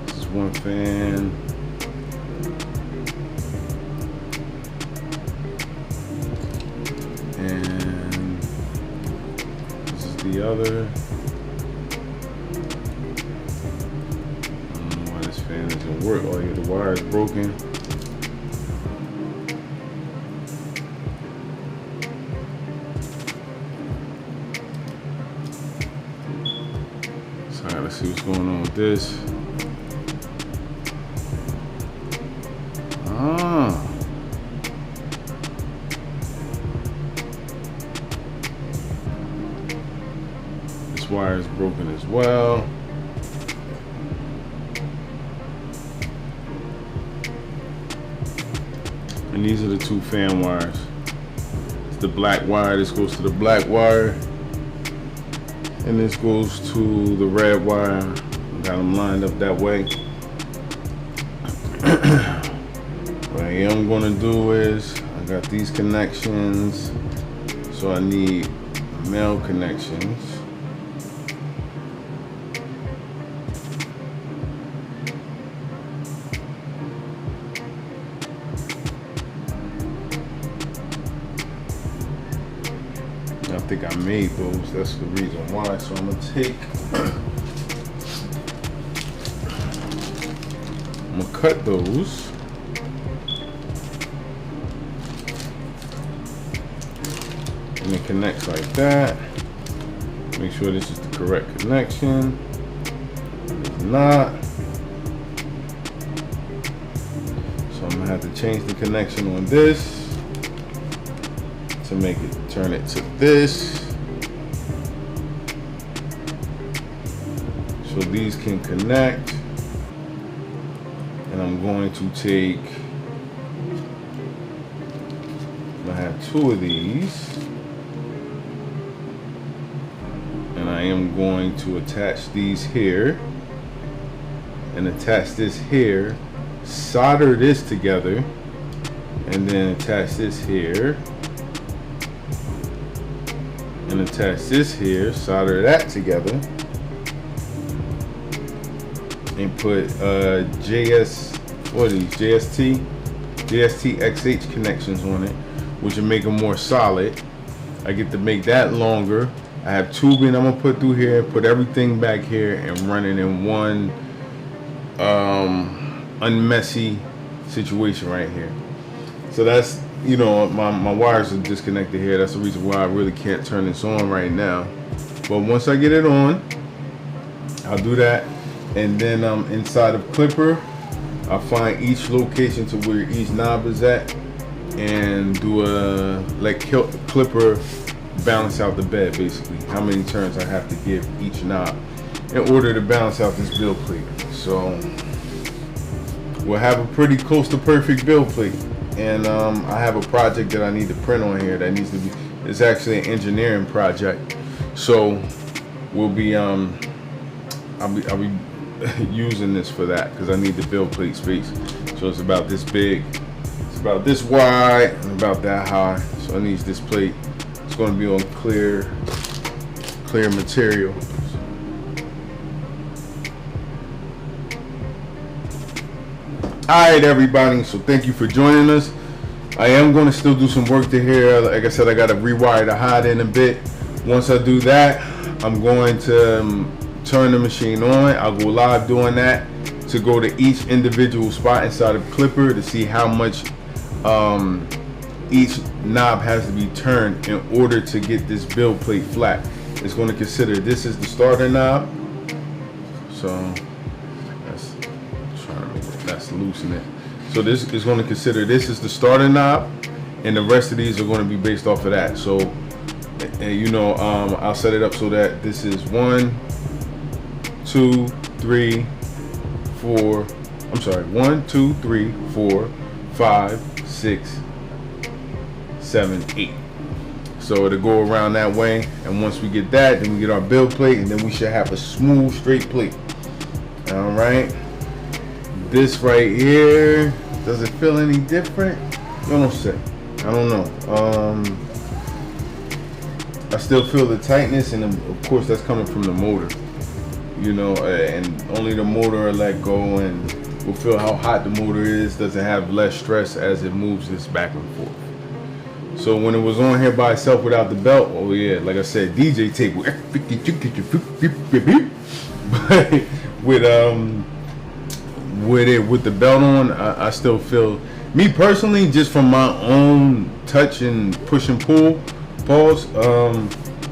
This is one fan. And this is the other. I don't know why this fan doesn't work. Oh yeah, the wire is broken. So let's see what's going on with this. Wire is broken as well. And these are the two fan wires. It's the black wire. This goes to the black wire, and this goes to the red wire. Got them lined up that way. What I am going to do is, I got these connections, so I need male connections. I think I made those, that's the reason why. So I'm gonna cut those. And it connects like that. Make sure this is the correct connection. It's not. So I'm gonna have to change the connection on this to make it, turn it to this, so these can connect. And I'm going to take, I have two of these, and I am going to attach these here and attach this here, solder this together, and then attach this here and attach this here, solder that together, and put JS what are these, JST XH connections on it, which will make them more solid. I get to make that longer. I have tubing I'm gonna put through here, put everything back here, and run it in one unmessy situation right here. So that's, you know, my wires are disconnected here. That's the reason why I really can't turn this on right now. But once I get it on, I'll do that. And then inside of Clipper, I'll find each location to where each knob is at and do a, like, Clipper balance out the bed, basically. How many turns I have to give each knob in order to balance out this build plate. So we'll have a pretty close to perfect build plate. And I have a project that I need to print on here that needs to be, it's actually an engineering project. So we'll be, I'll be using this for that because I need the build plate space. So it's about this big, it's about this wide, and about that high. So I need this plate. It's going to be on clear material. Alright everybody, so thank you for joining us. I am going to still do some work to here. Like I said, I got to rewire the hot end a bit. Once I do that, I'm going to turn the machine on. I'll go live doing that to go to each individual spot inside of Clipper to see how much each knob has to be turned in order to get this build plate flat. It's going to consider this is the starter knob. So that's loosen it. So this is going to consider this is the starter knob, and the rest of these are going to be based off of that. So, you know, I'll set it up so that this is 1, 2, 3, 4. I'm sorry, 1, 2, 3, 4, 5, 6, 7, 8. So it'll go around that way, and once we get that, then we get our build plate, and then we should have a smooth, straight plate. All right. This right here, does it feel any different? I don't say. I don't know. I still feel the tightness, and of course that's coming from the motor. You know, and only the motor will let go, and we'll feel how hot the motor is. Doesn't have less stress as it moves this back and forth. So when it was on here by itself without the belt, oh yeah, like I said, DJ tape. But with the belt on, I still feel, me personally, just from my own touch and push and pull, pause,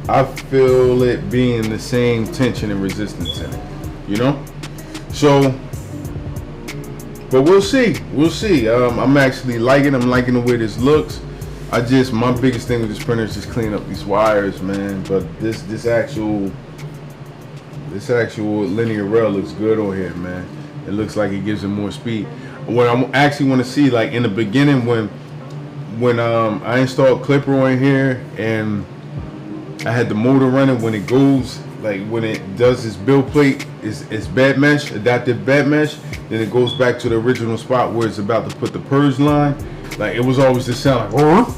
I feel it being the same tension and resistance in it, you know? So, but we'll see. I'm actually liking the way this looks. My biggest thing with this printer is just clean up these wires, man. But this actual linear rail looks good on here, man. It looks like it gives it more speed. What I actually want to see, like in the beginning when I installed Clipper on here and I had the motor running, when it goes, like when it does this build plate, it's bed mesh, adaptive bed mesh, then it goes back to the original spot where it's about to put the purge line. Like it was always this sound like, oh,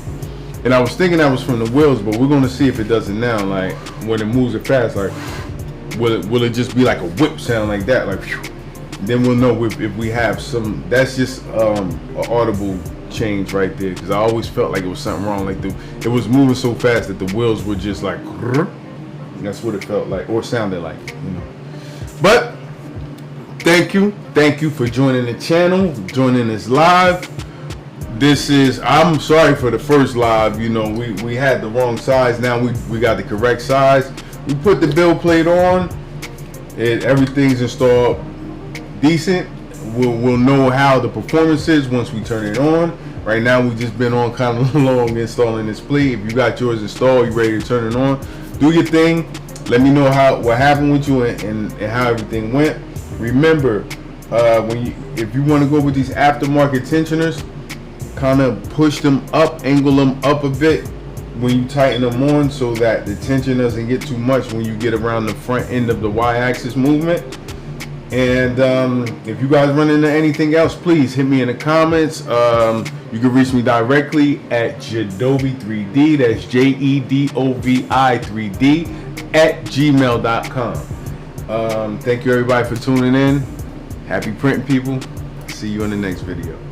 and I was thinking that was from the wheels, but we're going to see if it does it now. Like when it moves it fast, like will it just be like a whip sound like that, like whew. Then we'll know if we have some. That's just an audible change right there, because I always felt like it was something wrong. Like it was moving so fast that the wheels were just like. That's what it felt like, or sounded like, you know. But thank you for joining the channel, joining this live. I'm sorry for the first live. You know, we had the wrong size. Now we got the correct size. We put the build plate on. Everything's installed decent. We'll know how the performance is once we turn it on. Right now we just been on kind of long installing this plate. If you got yours installed, you ready to turn it on, do your thing. Let me know what happened with you and how everything went. Remember, if you want to go with these aftermarket tensioners, kind of push them up, angle them up a bit when you tighten them on, so that the tension doesn't get too much when you get around the front end of the y-axis movement. And if you guys run into anything else, please hit me in the comments. You can reach me directly at Jedovi 3D. That's Jedovi 3D @gmail.com. Thank you everybody for tuning in. Happy printing, people. See you in the next video.